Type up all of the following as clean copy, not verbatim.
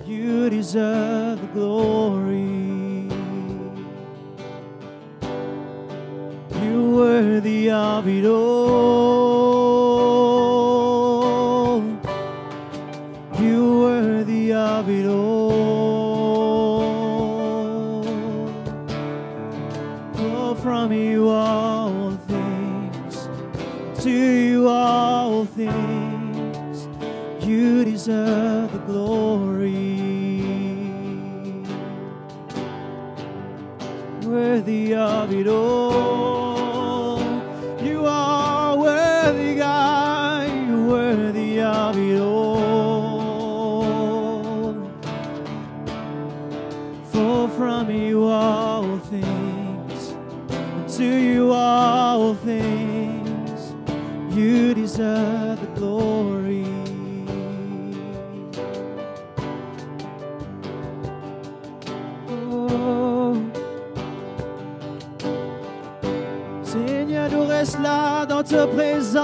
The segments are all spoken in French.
You deserve the glory. You're worthy of it all. You're worthy of it all. For from you all things, to you all things, you deserve the glory. Worthy of it all. You are worthy, God. You're worthy of it all. For from you all things, to you all things, you deserve the glory. Seigneur, nous reste là dans ta présence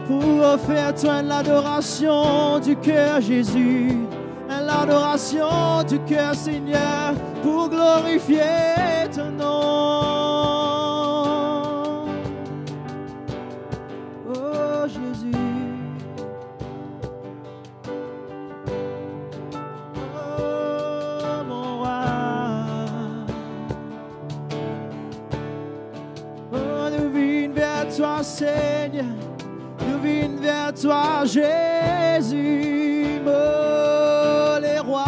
pour offrir toi l'adoration du cœur, Jésus, l'adoration du cœur, Seigneur, pour glorifier ton nom. Oh Jésus. Toi, Seigneur, nous venons vers toi, Jésus, oh, les rois.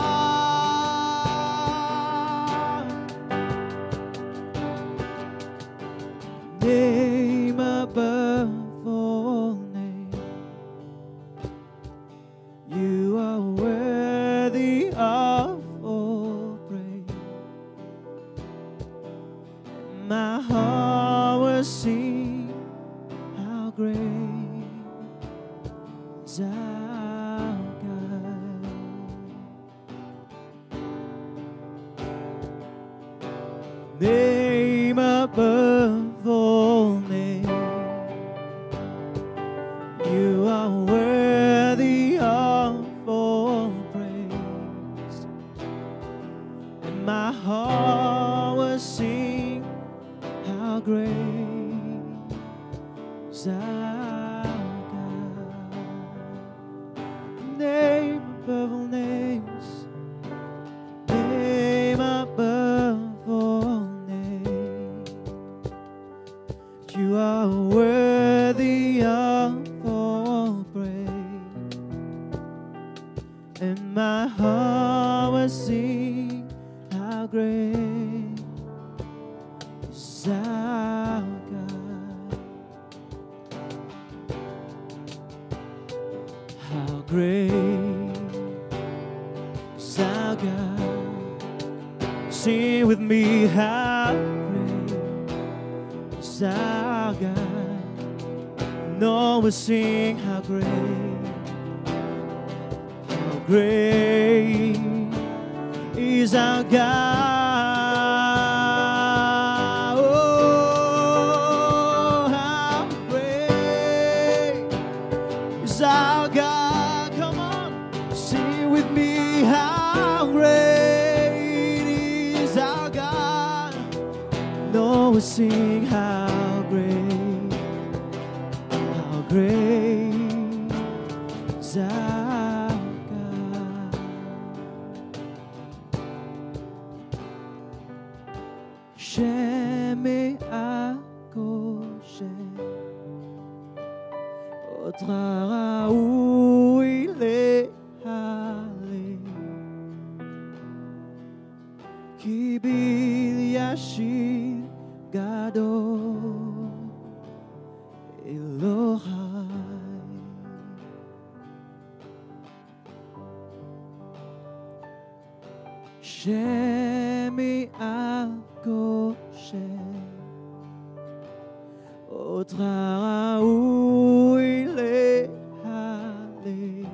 Name above all names, you are worthy of all praise. My heart will sing. Great is our God. Name above all names, you are worthy of all praise, and my heart will sing how great our God. Name above all names, name above all names, you are worthy of all praise, and my heart will sing how great is our God. How great is our God. Sing with me, how great is our God. No one sing, how great is our God. Oh, how great is our God. Come on, sing with me, how great is our God. No one sing, how great is our God. Shem Akoshem, Otra où il est allé, Kibil Yashir Gadol Elohai. Shem Akoshem, Otra où il est allé,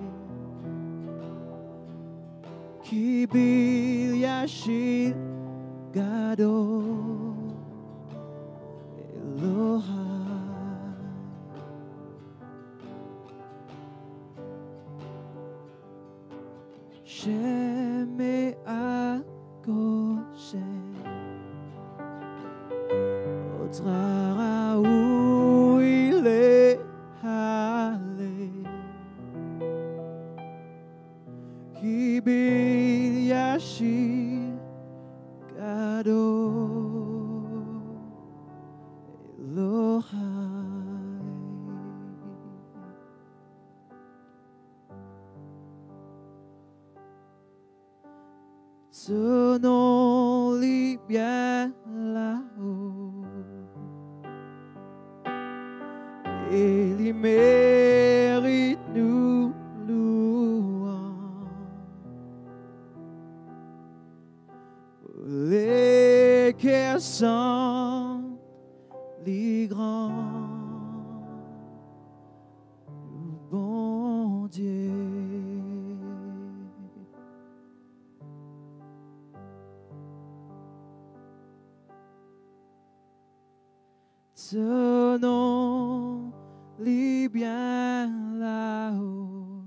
Kibil Yashir Gadol Elohai. Shem Goshen Otra Raoui Le Hale Kibil Yashir Gado Elohai Ce nom lit bien là-haut et il mérite nous louanges. Les cœurs sont les grands, le bon Dieu. Ce nom lit bien là-haut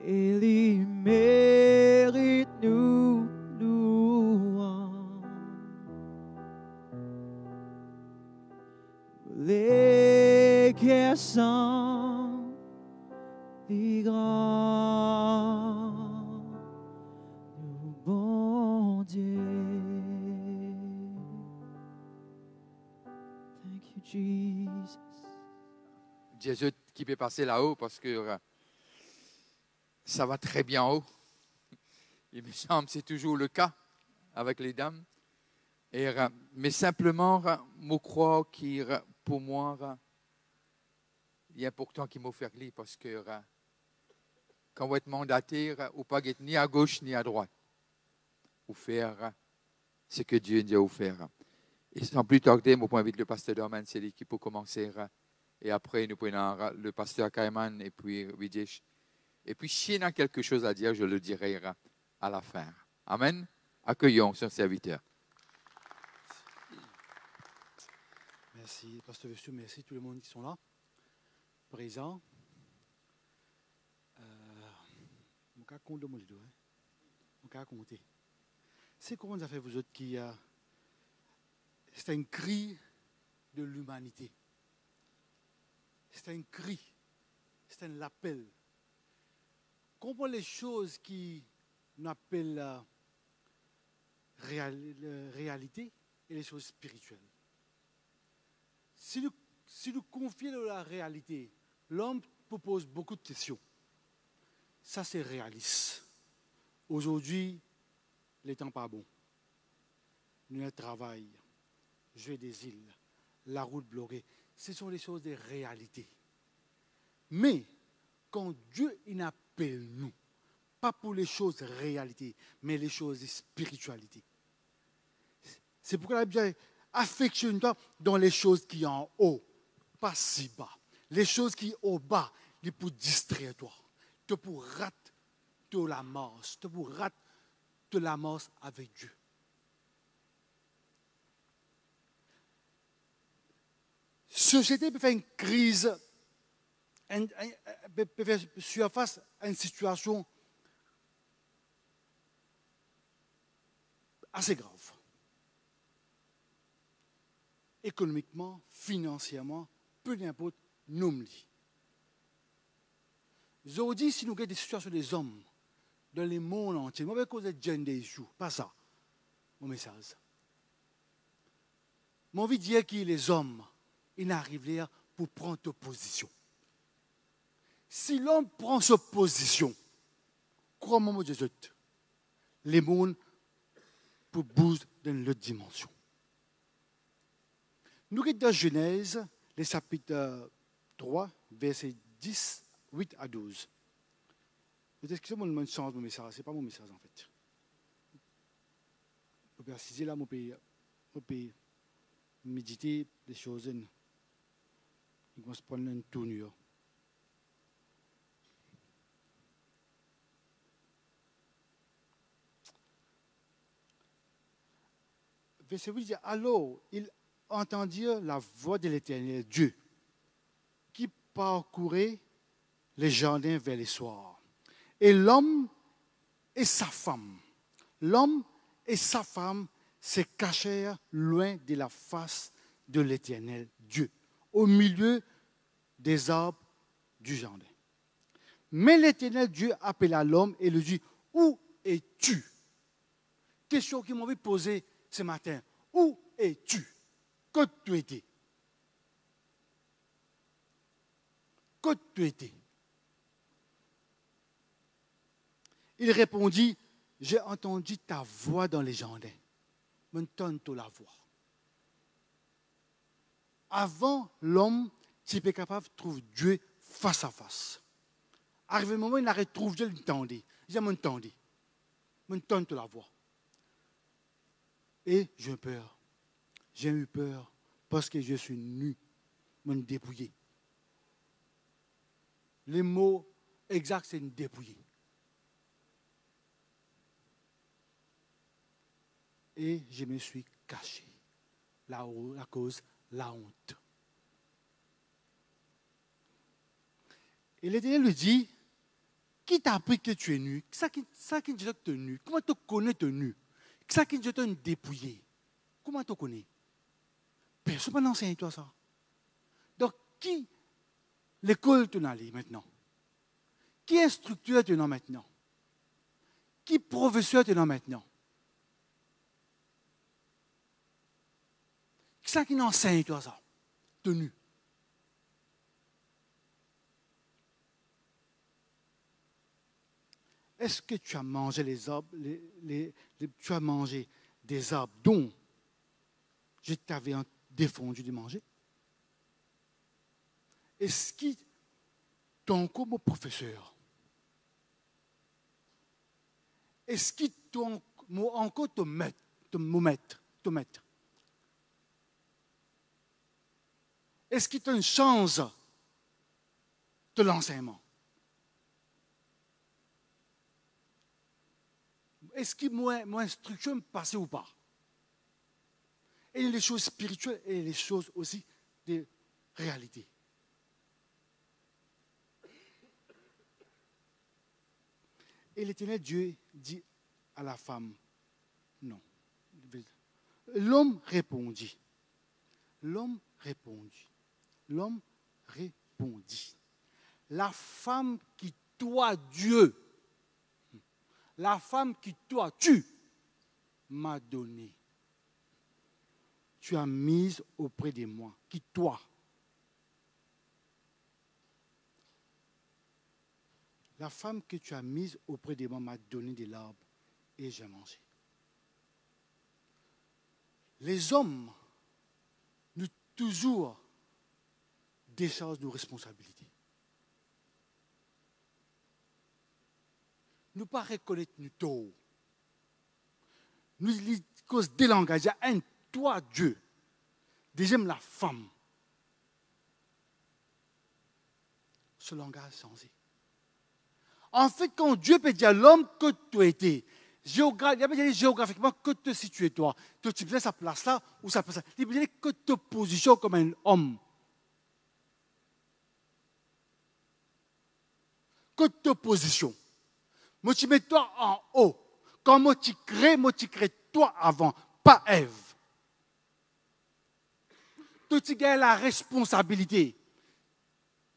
et il mérite nous louanges. Les cœurs sont les grands, le bon Dieu. Thank you, Jesus. Jésus qui peut passer là-haut parce que ça va très bien haut. Il me semble que c'est toujours le cas avec les dames. Et, mais simplement, je crois que pour moi, il est important qu'il me fasse lire parce que quand on est mandaté, on ne peut pas être ni à gauche ni à droite. Ou faire ce que Dieu dit à faire. Et sans plus tarder, je peux inviter le pasteur Dorman, c'est lui qui peut commencer. Et après, nous prenons le pasteur Kaiman et puis Videsh. Et puis, s'il y a quelque chose à dire, je le dirai à la fin. Amen. Accueillons son serviteur. Merci, pasteur Vessu, merci tout le monde qui sont là, présents. Mon cas compte de mon lido, mon cas compté. C'est comment ça fait vous autres qui c'est un cri de l'humanité. C'est un cri, c'est un appel. Comprends les choses qui nous appellent réalité et les choses spirituelles. Si nous confions la réalité, l'homme pose beaucoup de questions. Ça, c'est réaliste. Aujourd'hui, les temps pas bons. Nous travail, jeu des îles, la route bloquée. Ce sont des choses de réalité. Mais, quand Dieu il appelle nous, pas pour les choses réalité, mais les choses de spiritualité. C'est pourquoi la Bible dit, affectionne-toi dans les choses qui sont en haut, pas si bas. Les choses qui sont au bas, c'est pour distraire toi. C'est pour rater de la mort. C'est pour rater de la mort avec Dieu. Société peut faire une crise, peut faire face à une situation assez grave. Économiquement, financièrement, peu importe, nous. Aujourd'hui, si nous avons des situations des hommes dans le monde entier, moi, je vais causer de gender issue, pas ça, mon message. J'ai envie de dire que les hommes, ils arrivent là pour prendre position. Si l'homme prend sa position, crois-moi, Jésus, les mondes pour bouger dans l'autre dimension. Nous sommes dans Genèse, le chapitre 3, versets 10, 8 à 12. Excusez-moi, je change mon message, ce n'est pas mon message en fait. Je peux préciser là, je peux méditer des choses. Je vais prendre une tournure. Verset 8 dit, alors il entendit la voix de l'Éternel Dieu qui parcourait les jardins vers les soirs. Et l'homme et sa femme se cachèrent loin de la face de l'Éternel Dieu, au milieu des arbres du jardin. Mais l'Éternel Dieu appela l'homme et lui dit, où es-tu? Question qu'il m'avait posée ce matin. Où es-tu? Que tu étais? Que tu étais? Il répondit, j'ai entendu ta voix dans les jardins. Maintenant, la voix. Avant, l'homme, s'il est capable de trouver Dieu face à face. Arrivé le moment où il a retrouvé Dieu, il m'entendait. Il dit, m'entendez. Maintenant, la voix. Et j'ai eu peur. J'ai eu peur parce que je suis nu, me dépouiller. Les mots exacts, c'est une dépouiller. Et je me suis caché. La cause, la honte. Et l'Éternel lui dit, qui t'a appris que tu es nu? Ça qui dit que tu es nu? Comment tu connais que tu es nu? Ça qui dit que tu es dépouillé? Comment tu connais? Personne n'a enseigné toi ça. Donc, qui l'école tu as maintenant? Qui instructeur tu as maintenant? Qui professeur tu as maintenant? Qui ça qui enseigne toi ça? Tenu. Est-ce que tu as mangé les arbres, tu as mangé des arbres dont je t'avais défendu de manger? Est-ce que tu es encore mon professeur? Est-ce que tu es encore ton maître? Est-ce que tu as une chance de l'enseignement? Est-ce que mon instruction me passait ou pas? Et les choses spirituelles et les choses aussi de réalité. Et l'Éternel Dieu dit à la femme, non. L'homme répondit. La femme qui toi, Dieu, la femme qui toi, tu m'as donné, tu as mise auprès de moi, qui toi. La femme que tu as mise auprès de moi m'a donné de l'arbre et j'ai mangé. Les hommes nous toujours déchargent nos responsabilités. Nous ne pas reconnaître nos torts. Nous cause des langages. Un, toi, Dieu. Deuxième, la femme. Ce langage changé. En fait, quand Dieu peut dire à l'homme que tu étais, géographiquement, que te situes toi, que tu places sa place là ou sa place là. Il peut dire que te positionnes comme un homme. Que te positionnes. Moi, tu mets toi en haut. Quand moi, tu crées toi avant, pas Ève. Toi, tu gagnes la responsabilité.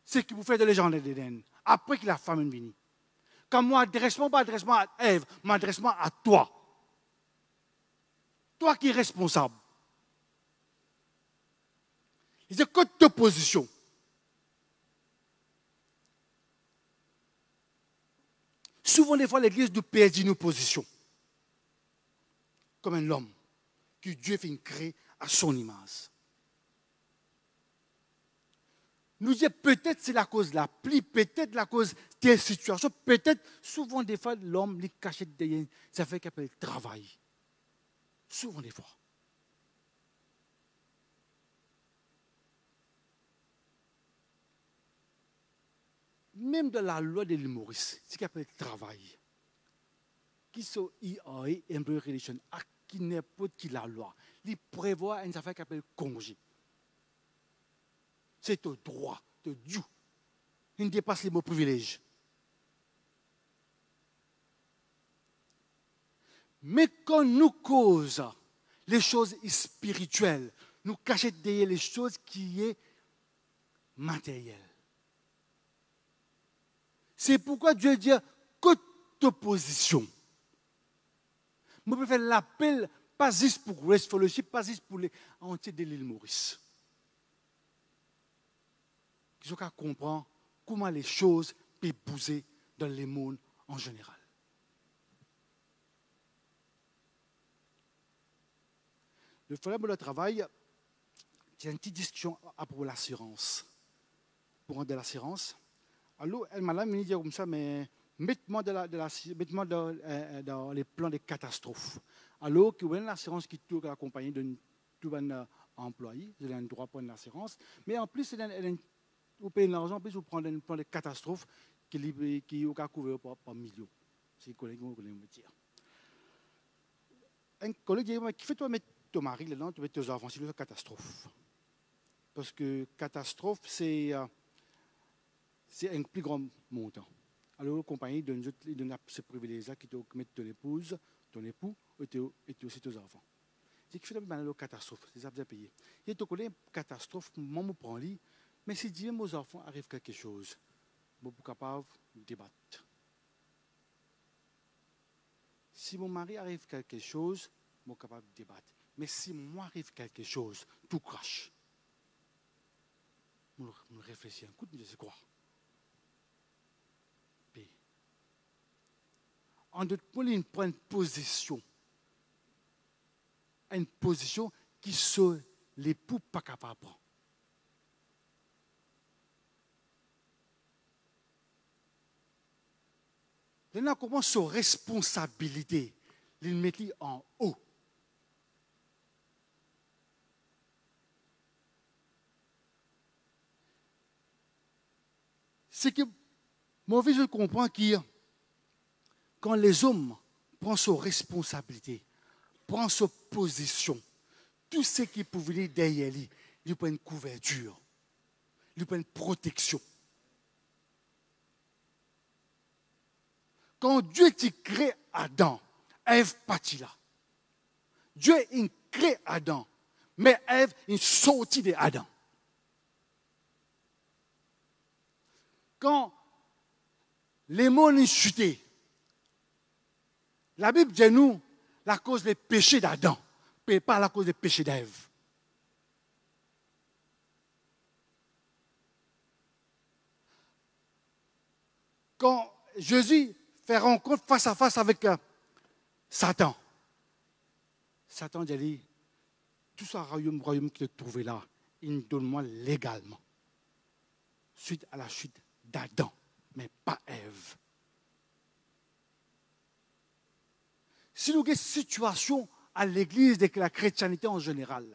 C'est ce que vous faites de légende d'Éden. Après que la femme est venue. Quand moi, adresse-moi à Ève, m'adresse-moi à toi. Toi qui es responsable. Il dit que te position. Souvent, des fois, l'Église nous perd nos positions. Comme un homme que Dieu fait créer à son image. Nous disons peut-être c'est la cause de la pluie, peut-être la cause des situations, peut-être souvent des fois l'homme les cache derrière, ça fait qu'il appelle travail. Souvent des fois. Même dans la loi de l'humoriste, c'est qu'il appelle travail. Qui sont IAE, Embryo Relation, à qui n'importe qui la loi. Il prévoit une affaire qui appelle congé. C'est au droit de Dieu. il dépasse les mots privilèges. Mais quand nous causons les choses spirituelles, nous cachons derrière les choses qui sont matérielles. C'est pourquoi Dieu dit que opposition. Je peux faire l'appel, pas juste pour Grace Fellowship, pas juste pour les entiers de l'île Maurice. Ils ont qu'à comprendre comment les choses peuvent bouger dans le monde en général. Le frère de travail, il y a une petite discussion à propos de l'assurance. Pour rendre de l'assurance. Alors, elle m'a dit comme ça, mais mettez-moi dans les plans de catastrophes. Alors, qu'il y a une assurance qui tourne accompagnée d'un tout un employé, vous avez un droit pour une assurance, mais en plus, vous payez l'argent, puis vous prenez un plan de catastrophes qui est couvert par millions. C'est les collègues qui me dire. Un collègue dit, qui fait-toi mettre ton mari là-dedans, tu mets tes enfants, c'est une catastrophe. Parce que catastrophe, c'est un plus grand montant. Alors, la compagnie donne ce privilège-là qui te met ton épouse, ton époux et aussi tes enfants. C'est qui fait une catastrophe, c'est ça que vous avez payé. Il y a une catastrophe, moi, je prends lit, mais si Dieu, mes enfants, arrive quelque chose, je suis capable de débattre. Si mon mari arrive quelque chose, je suis capable de débattre. Mais si moi arrive quelque chose, tout crache. Je réfléchis un coup, je dis quoi? En d'autres mots, il prend une position qui sont l'époux pas capable de prendre. Maintenant, comment sa responsabilité, il met en haut. C'est que mon fils comprend que quand les hommes prennent sa responsabilité, prennent sa position, tout ce qui peut venir derrière lui, il prend une couverture, il prend une protection. Quand Dieu crée Adam, Ève partit là. Dieu crée Adam, mais Ève est sortie de Adam. Quand les mondes ont chuté, la Bible dit nous la cause des péchés d'Adam, mais pas la cause des péchés d'Ève. Quand Jésus fait rencontre face à face avec Satan, Satan dit, tout ce royaume que tu trouvé là, il me donne-moi légalement. Suite à la chute d'Adam, mais pas Ève. Si nous avons une situation à l'église de la chrétienté en général,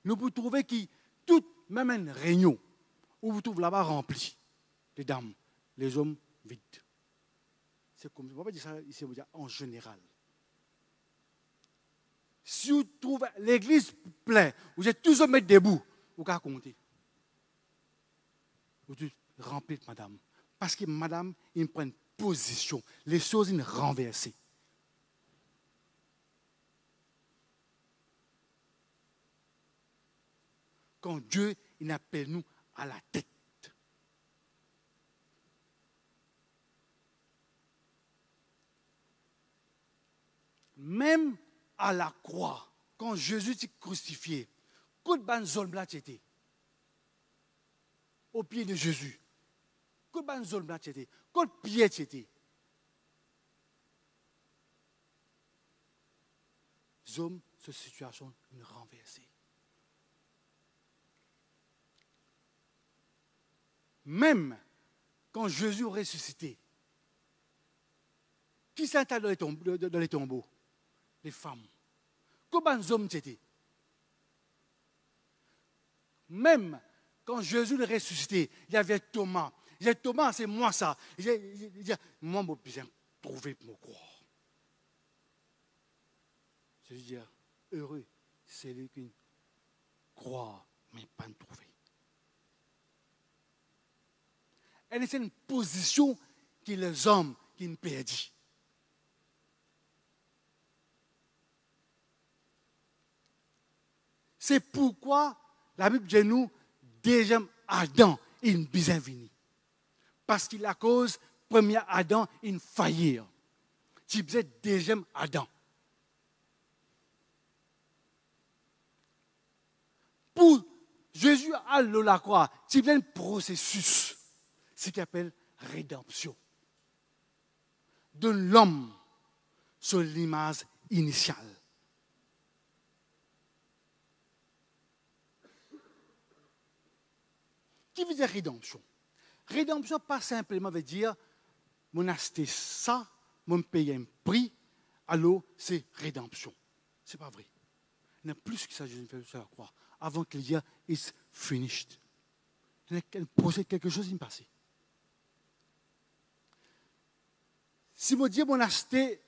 nous pouvons trouver que tout, même une réunion, où vous trouvez là-bas rempli, les dames, les hommes vides. C'est comme ça. On va pas dire ça ici, on va dire en général. Si vous trouvez l'église pleine, vous êtes tous mettre debout, vous pouvez compter. Vous dites, rempli, madame. Parce que madame, il prend une position. Les choses, ils renversées. Quand Dieu, il appelle nous à la tête. Même à la croix, quand Jésus est crucifié, coup de ban zone blanc était au pied de Jésus. Coup de ban zone blanc était, coup de pied était. Hommes, cette situation est renversée. Même quand Jésus est ressuscité, qui s'est dans les tombeaux? Les femmes. Combien d'hommes c'était? Même quand Jésus est ressuscité, il y avait Thomas. Il disait, Thomas, c'est moi ça. Il dit, moi, je besoin trouver pour me croire. Je veux dire, heureux, c'est lui qui croit, mais pas trouver. c'est une position que les hommes qui nous perdent. C'est pourquoi la Bible dit nous, deuxième Adam, il besoin venir. Parce qu'il a cause, premier Adam, il faillir. Tu besoin deuxième Adam. Pour Jésus à la croix, tu besoin un processus, ce qu'il appelle rédemption. De l'homme sur l'image initiale. Qui veut dire rédemption? Rédemption, pas simplement veut dire, mon acheté ça, mon payer un prix, alors c'est rédemption. Ce n'est pas vrai. Il y a plus que ça, Jésus fait sur la croix. Avant qu'il dise, it's finished. Il y a quelque chose qui me passe. Si mon Dieu m'a acheté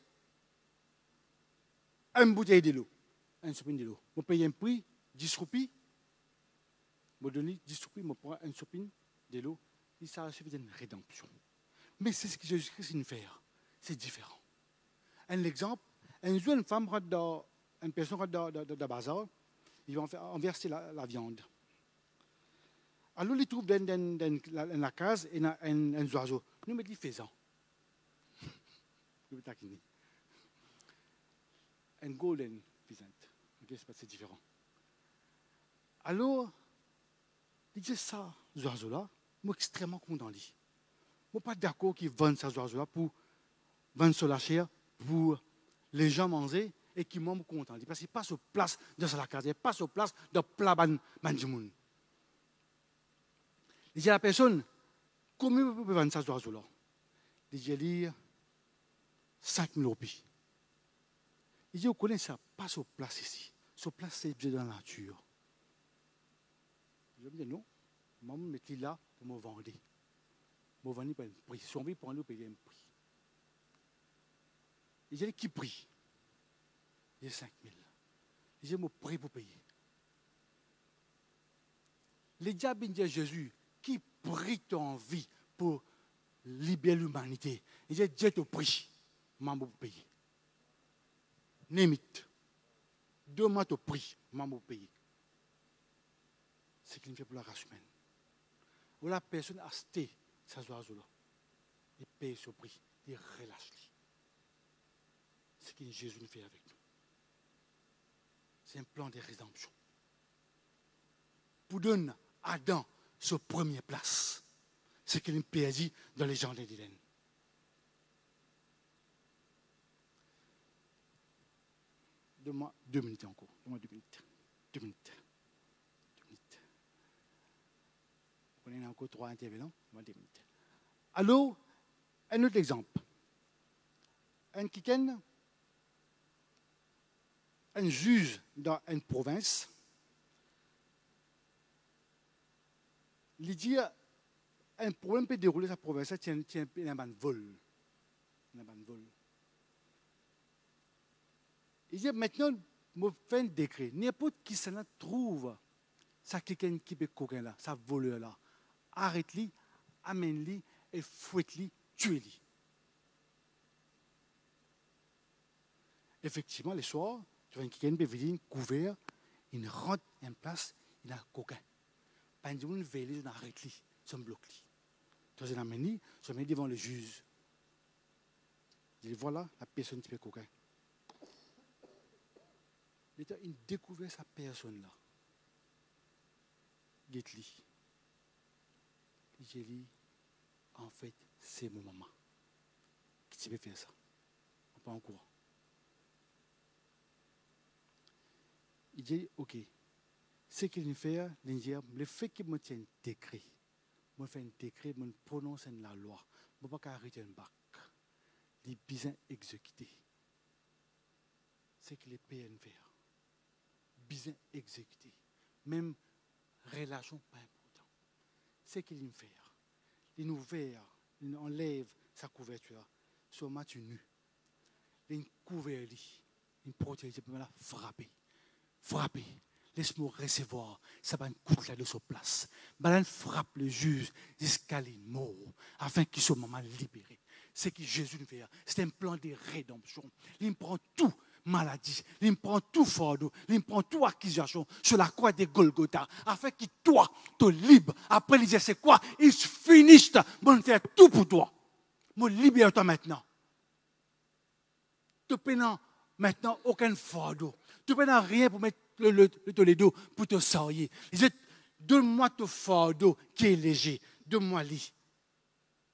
une bouteille de l'eau, un sopin de l'eau, je paye un prix, 10 roupies, je donne 10 roupies, je prends un sopin de l'eau, et ça suffit d'une rédemption. Mais c'est ce que Jésus-Christ nous fait. C'est différent. Un exemple, un jour, une femme rentre dans, une personne rentre dans le bazar, il va enverser la viande. Alors, il trouve dans la case un oiseau. Nous mettons faisan. Un golden pheasant. Okay, c'est différent. Alors, il dit ça, ce oiseau-là, moi, extrêmement content. Je ne suis pas d'accord qu'ils vendent ces oiseaux-là pour vendre sur la chair, pour les gens manger et qui m'ont content. Parce qu'il passe sur place dans la case, il passe sur place dans plat bandimoun. Il dit à la personne, comment vous pouvez vendre ces oiseaux-là? Il dit, 5 000 roupies. Il dit, vous connaissez ça, pas sur place ici. Sur place, c'est dans la nature. Je me dis, non, je me mets là pour me vendre. Je me vendre pour un prix. Si on veut prendre, payer un prix. Il dit, qui prix? Il dit, 5 000. Il dit, je suis prêt pour payer. Les diables disent à Jésus, qui prie ton vie pour libérer l'humanité? Il dit, Dieu te prie, je vais payer. Némite. 2 mois te prie, je vais payer. C'est ce qu'il fait pour la race humaine. Où la personne a acheté ces oiseaux-là. Il paye ce prix, il relâche. C'est ce que Jésus nous fait avec nous. C'est un plan de rédemption. Pour donner à Adam sa première place. C'est ce qu'il nous perdit dans les jardins d'Éden. Donne-moi 2 minutes encore. Donne-moi 2 minutes. 2 minutes. On a encore 3 intervenants. Donne-moi 2 minutes. Alors, un autre exemple. Un juge dans une province, il dit un problème peut dérouler sa province, tient un vol. Il dit maintenant, je fais un décret. N'importe qui s'en trouve, ça quelqu'un qui peut coquin là, ça voleur là, arrête-le, amène-le et fouette-le, tue-le. Effectivement, les soirs, tu vois quelqu'un qui peut venir couvert, il rentre en place, il a coquin. Pendant une veille, on arrête-le, on bloque-le. Tu vois, on amène-le, on met devant le juge. Il dit voilà la personne qui peut coquin. Il découvert sa personne-là. Get-li. J'ai dit, en fait, c'est mon maman. Qui peut faire ça? On pas en courant. Il dit, ok. Ce qu'il fait, le fait qu'il me tienne un décret, me fait un décret, me prononce la loi, je ne peux pas arrêter un bac. Il est bien exécuté. C'est qu'il est payé à faire. Bien exécuté. Même relation pas important. C'est qu'il nous fait. Il nous ouvert, il enlève sa couverture. Sur match nu. Il couvert, il protège, il peut la frapper. Frapper. laisse-moi recevoir. Ça va coûter là de sa place. Balan frappe le juge jusqu'à il mort, afin qu'il soit maman libéré. C'est que Jésus nous fait. C'est un plan de rédemption. Il prend tout maladie, il prend tout fardeau, il prend tout accusation sur la croix de Golgotha, afin que toi, te libre. Après, il dit, c'est quoi? Il se finit, bon, faire tout pour toi. Moi, libère-toi maintenant. Tu n'as maintenant aucun fardeau. Tu n'as rien pour mettre le Toledo pour te sortir. Il dit, donne-moi ton fardeau qui est léger. Donne-moi-le.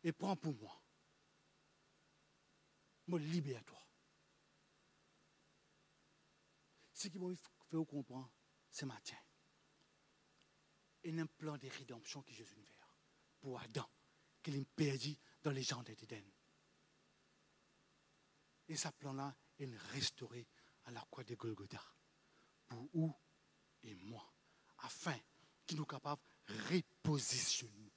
Et prends pour moi. Moi, libère-toi. Ce qui m'a fait comprendre ce matin, il y a un plan de rédemption que Jésus nous fait pour Adam, qu'il a perdu dans les jardins d'Éden. Et ce plan-là est restauré à la croix de Golgotha pour vous et moi, afin qu'il nous capable de repositionner,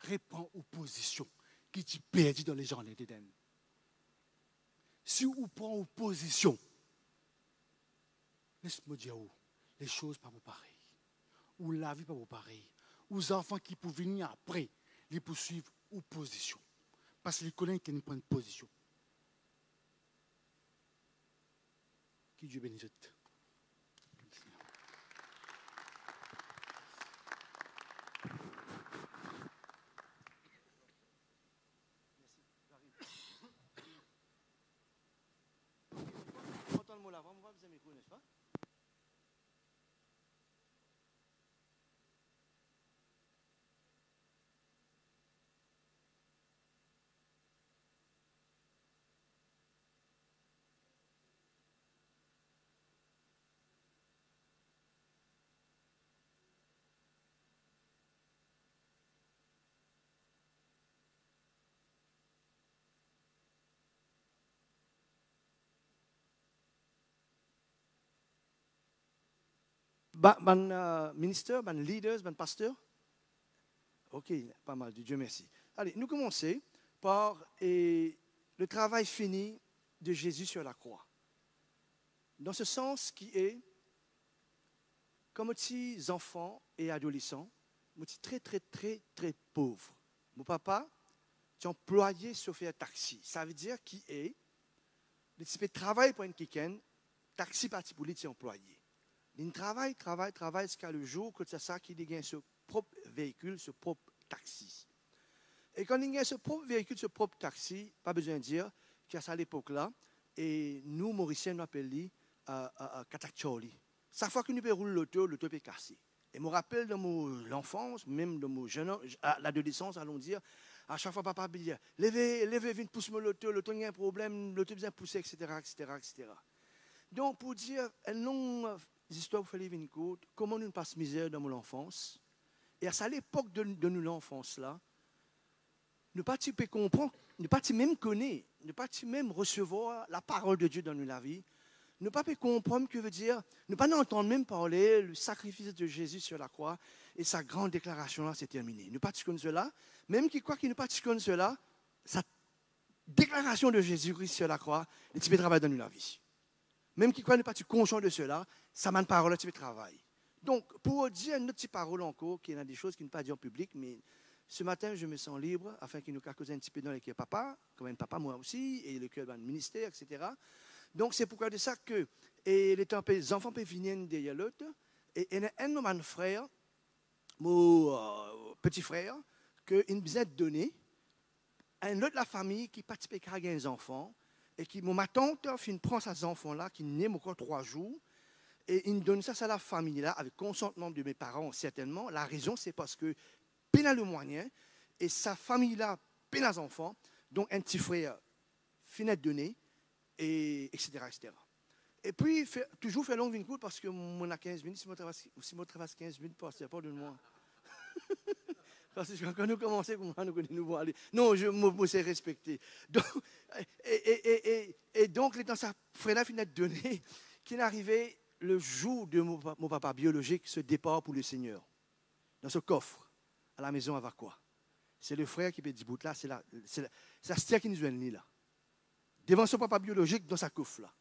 reprendre aux positions qui sont perdues dans les jardins d'Éden. Si vous prenez aux positions, laisse-moi dire où les choses ne sont pas pareilles, ou la vie n'est pas pareille, ou les enfants qui peuvent venir après, les poursuivre aux positions, parce qu'ils connaissent qu'ils prennent position. Que Dieu bénisse. Le mot l'avant, vous avez micro, n'est-ce pas? Ministère, leaders, pasteurs. Ok, pas mal, Dieu merci. Allez, nous commençons par le travail fini de Jésus sur la croix. Dans ce sens qui est, comme petits enfants et adolescents, très, très, très, très pauvres. Mon papa, tu employé chauffeur taxi. Ça veut dire qu'il est, le type travaille pour une quelqu'un, taxi parti pour lui, tu employé. Il travaille jusqu'à le jour que c'est ça qu'il gagne ce propre véhicule, ce propre taxi. Et quand il gagne ce propre véhicule, ce propre taxi, pas besoin de dire qu'à cette époque-là, et nous, Mauriciens, nous appelons Katakcholi. Chaque fois que nous rouler l'auto est cassé. Et je me rappelle de l'enfance, même de mon jeune l'adolescence, allons dire, à chaque fois, papa me dit, levez, viens pousser l'auto a un problème, l'auto besoin de pousser, etc. Donc, pour dire, une longue histoire pour faire une côte, comment nous passe misère dans mon enfance, et à cette époque de nous l'enfance-là, ne pas comprendre, ne pas même connaître, ne pas même recevoir la parole de Dieu dans la vie, ne pas comprendre ce que veut dire, ne pas entendre même parler le sacrifice de Jésus sur la croix, et sa grande déclaration-là, c'est terminé. Ne pas connaître cela, même qui croit qu'il ne pas connaître cela, sa déclaration de Jésus-Christ sur la croix, et tu peux travailler dans la vie. Même qui croit ne pas conscient de cela, ça m'a une parole, tu peux travailler. Donc, pour dire une petite parole encore, qui est des choses qui ne pas dire en public, mais ce matin, je me sens libre, afin qu'il nous cause un petit peu dans le cœur papa, comme même papa, moi aussi, et le cœur du ministère, etc. Donc, c'est pourquoi de ça que les enfants peuvent venir derrière l'autre, et il y a un de mes frères, mon petit frère, qu'il nous a donné, un autre de la famille qui participe à des enfants, et qui, ma tante, prend ces enfants-là, qui naissent encore 3 jours, et il donne ça à la famille-là, avec consentement de mes parents, certainement. La raison, c'est parce que peine a le moyen, et sa famille-là peine les enfants, donc un petit frère finit de donner, et etc. Et puis, toujours faire longue vingt parce que mon a 15 minutes, si je travaille 15 minutes, pas de moi. Parce que quand nous commençons, nous connaissons aller. Non, je me sais respecter. Donc, et donc, les temps, sa frère finit de donner, qui est arrivé le jour de mon papa biologique, ce départ pour le Seigneur, dans ce coffre, à la maison avec quoi? C'est le frère qui peut dire, là, c'est la stia qui nous a unis là. Devant son papa biologique, dans sa coffre là.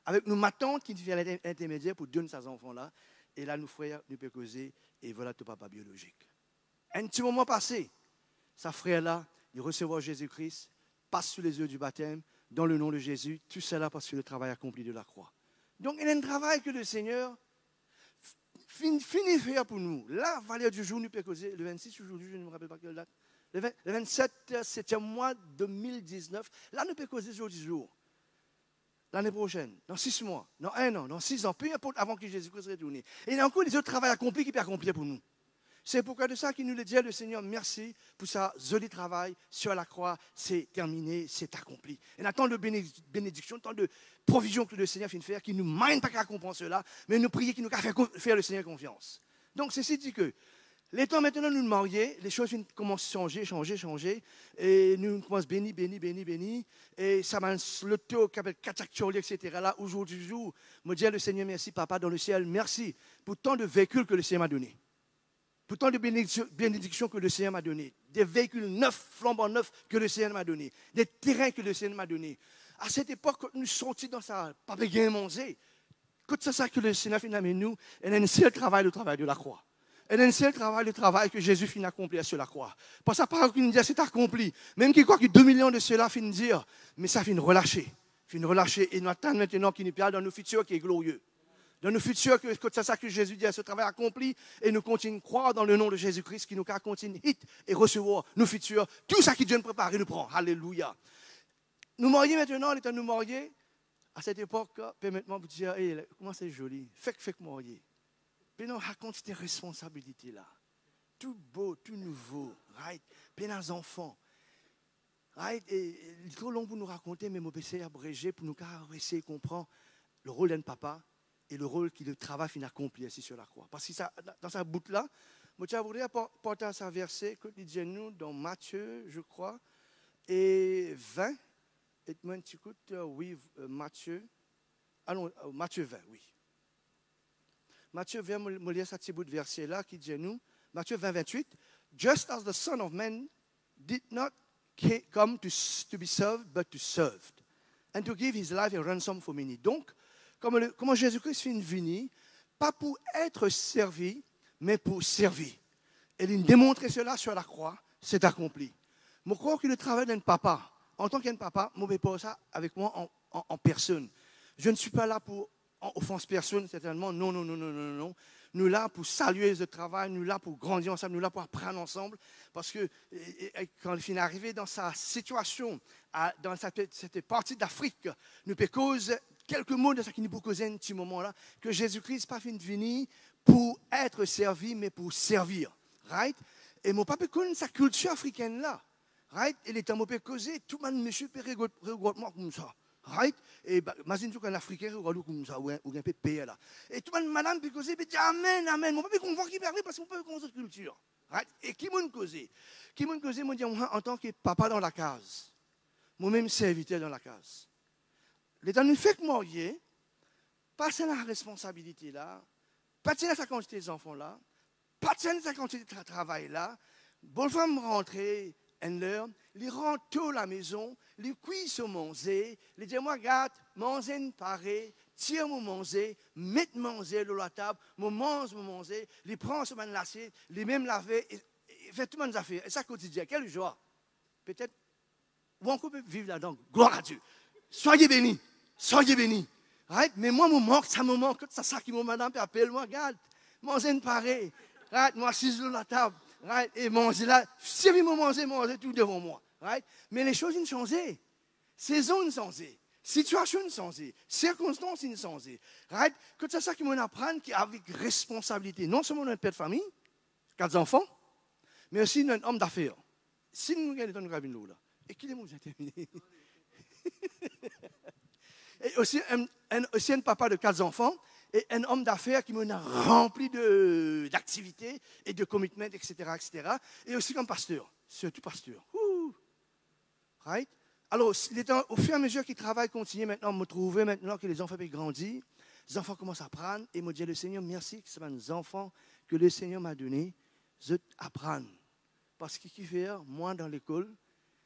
Avec ma tante qui devient l'intermédiaire pour donner ses enfants là. Et là, nous frères, nous pouvons causer, et voilà ton papa biologique. Un petit moment passé, sa frère-là, il recevra Jésus-Christ, passe sous les yeux du baptême, dans le nom de Jésus, tout cela parce que le travail accompli de la croix. Donc, il y a un travail que le Seigneur finit faire pour nous. La valeur du jour, nous pouvons causer, le 26 aujourd'hui, je ne me rappelle pas quelle date, le 27, 7e mois 2019, là, nous pouvons causer jour du jour. L'année prochaine, dans 6 mois, dans 1 an, dans 6 ans, peu importe avant que Jésus-Christ retourne. Et il y a encore des autres travaux accomplis qui peuvent accomplir pour nous. C'est pourquoi de ça qu'il nous le dit, le Seigneur, merci pour sa joli travail sur la croix, c'est terminé, c'est accompli. Et tant de bénédictions, tant de provisions que le Seigneur finit de faire, qui ne nous mène pas qu'à comprendre cela, mais nous prier qu'il nous fasse faire le Seigneur confiance. Donc, ceci dit que, les temps maintenant nous marier, les choses commencent à changer, et nous commençons béni, et ça m'a le taux qui appelle catactyoli, etc. Là, aujourd'hui, me dire le Seigneur, merci, papa, dans le ciel, merci pour tant de véhicules que le Seigneur m'a donné. Pour tant de bénédictions que le Seigneur m'a donné, des véhicules neufs, flambant neufs que le Seigneur m'a donné, des terrains que le Seigneur m'a donné. À cette époque, quand nous sortions dans sa papa gain manger, quand c'est ça que le Seigneur finit avec nous, et un seul travail, le travail de la croix. Et un seul travail, le travail que Jésus finit d'accomplir sur la croix. Parce que parole qui nous dit, c'est accompli. Même qui croit que 2 millions de ceux-là finissent de dire, mais ça finit relâcher. Finit relâcher et nous attendons maintenant qu'il nous parle dans nos futurs qui est glorieux. Dans nos futurs, que c'est ça que Jésus dit, ce travail accompli, et nous continuons de croire dans le nom de Jésus-Christ, qui nous continue et recevoir nos futurs. Tout ça qui Dieu nous prépare, nous prend. Alléluia. Nous marier maintenant, en étant nous marier, à cette époque, permettez-moi de vous dire, hey, comment c'est joli. Fait marier. Puis nous raconte ces responsabilités-là. Tout beau, tout nouveau. Right? Puis nos enfants. Right? Et trop long pour nous raconter, mais on peut essayer d'abréger pour nous essayer de comprendre le rôle d'un papa et le rôle que le travail finit accompli ici sur la croix. Parce que ça, dans sa bout-là, je voudrais porter à sa verset que dit nous dans Matthieu, je crois, et 20. Et moi, tu écoutes, oui, Matthieu. Allons, Matthieu 20, oui. Matthieu 20, me lire ce petit bout de verset-là qui dit nous, Matthieu 20, 28, Just as the Son of Man did not come to be served, but to serve, and to give his life a ransom for many. Donc, comme Jésus-Christ finit venir, pas pour être servi, mais pour servir. Et il démontre cela sur la croix, c'est accompli. Je crois que le travail d'un papa, en tant qu'un papa, je ne vais pas ça avec moi en personne. Je ne suis pas là pour offense personne, certainement. Non. Nous sommes là pour saluer ce travail, nous sommes là pour grandir ensemble, nous sommes là pour apprendre ensemble. Parce que quand il finit arrivé dans sa situation, dans cette partie d'Afrique, nous peut causer quelques mots de ce qui nous peut causer un petit moment là, que Jésus-Christ n'est pas fini de venir pour être servi, mais pour servir. Right? Et mon papa connaît sa culture africaine là. Right? Et les temps où peut causer, tout le monde, monsieur, regarde moi comme ça. Right? Et imagine qu'un Africain regarde comme ça, ou un peu payé là. Et tout le monde, madame, peut causer, peut dire amen. Mon papa comprend qui parle parce qu'on peut connaître cette culture. Right? Et qui m'a causé? Qui m'a causé, moi, en tant que papa dans la case, moi-même serviteur dans la case. L'État nous fait marier, passer la responsabilité là, passer la quantité des enfants là, passer la quantité de travail là, bonne femme rentrer, en l'heure, les rentre tôt à la maison, les cuits sont mangés, les disent moi regarde, manger une parée, tire mon manger, mettre manger sur la table, mon manger, les prendre sur l'assiette, les même laver, et fait tout le monde affaires. Et ça quotidien, quelle joie. Peut-être, ou encore peut vivre là-dedans. Gloire à Dieu. Soyez bénis. Soyez bénis. Right? Mais moi, ça me manque. Ça qui m'a madame appelle moi, regarde, manger une parée. Right? Moi, assis sur la table. Right? Et manger là. Si vous manger tout devant moi. Right? Mais les choses ont changé. Saison ont changé. Situation ont changé. Circonstances ont changé. Right? Que c'est ça qui m'en apprend, qui avec responsabilité. Non seulement notre père de famille, 4 enfants, mais aussi notre homme d'affaires. Si nous regardons dans le là. Et qui est mon terminé? Et aussi un papa de 4 enfants et un homme d'affaires qui m'a rempli d'activités et de commitments, etc., etc. Et aussi comme pasteur, surtout pasteur. Right? Alors, au fur et à mesure qu'il travaille, continue maintenant, me trouver maintenant que les enfants peuvent grandir, les enfants commencent à apprendre et me dire le Seigneur, merci que ce sont les enfants que le Seigneur m'a donnés, je apprends. Parce que qui fait, moi dans l'école,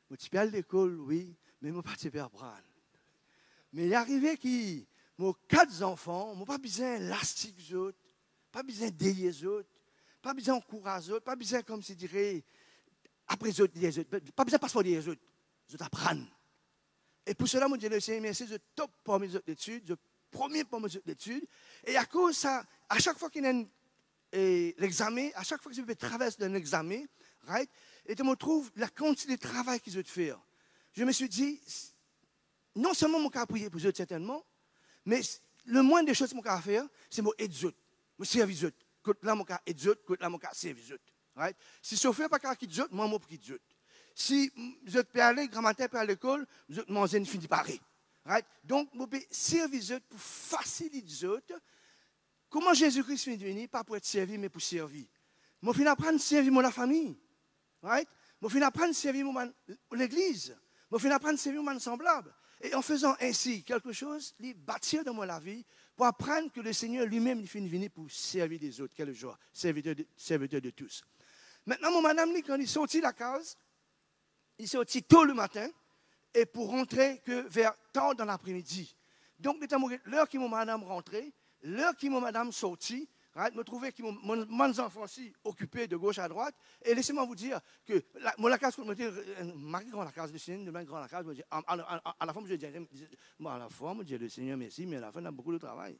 je suis à l'école, oui, mais je ne suis pas apprendre. Mais il est arrivé qu'il y a 4 enfants, je n'ai pas besoin d'élastique, pas besoin d'aider les autres, pas besoin d'encourager les autres, pas besoin, comme je dirais, après les autres, pas besoin de passer les autres, les autres apprennent. Et pour cela, mon Dieu, le Seigneur, merci, je top pour mes autres études, je premier pour mes autres études. Et à cause de ça, à chaque fois qu'il y a l'examen, à chaque fois que je vais traverser un examen, right, et je me trouve la quantité de travail qu'ils ont fait. Je me suis dit, non seulement mon cas prier pour eux, certainement, mais le moindre des choses que mon cas faire, c'est mon aider eux, mon servir eux. Côté là, mon cas aider eux, côté là, mon cas servir eux. Right? Si le chauffeur pas qui eux, moi, je quitte eux. Si vous êtes aller, grand-matin, à l'école, vous êtes mangé une fini pareil. Right? Donc, je vais servir eux pour faciliter eux. Comment Jésus-Christ est venu, pas pour être servi, mais pour servir. Je vais apprendre à servir la famille. Right? Je vais apprendre à servir l'église. Je vais apprendre à servir mon semblable. Et en faisant ainsi quelque chose, il bâtir dans la vie pour apprendre que le Seigneur lui-même est venu pour servir les autres. Quelle joie, serviteur de tous. Maintenant, mon madame, quand il est sorti de la case, il est sorti tôt le matin et pour rentrer que vers tard dans l'après-midi. Donc, l'heure que mon madame rentrait, l'heure que mon madame sortit, right, me trouvais que mon enfant aussi occupé de gauche à droite. Et laissez-moi vous dire que la case, je me dis, Marie grand la case, le Seigneur demain grand la case, à la fin, je dis, à la fois, je dis, le Seigneur merci, mais à la fin, on a beaucoup de travail.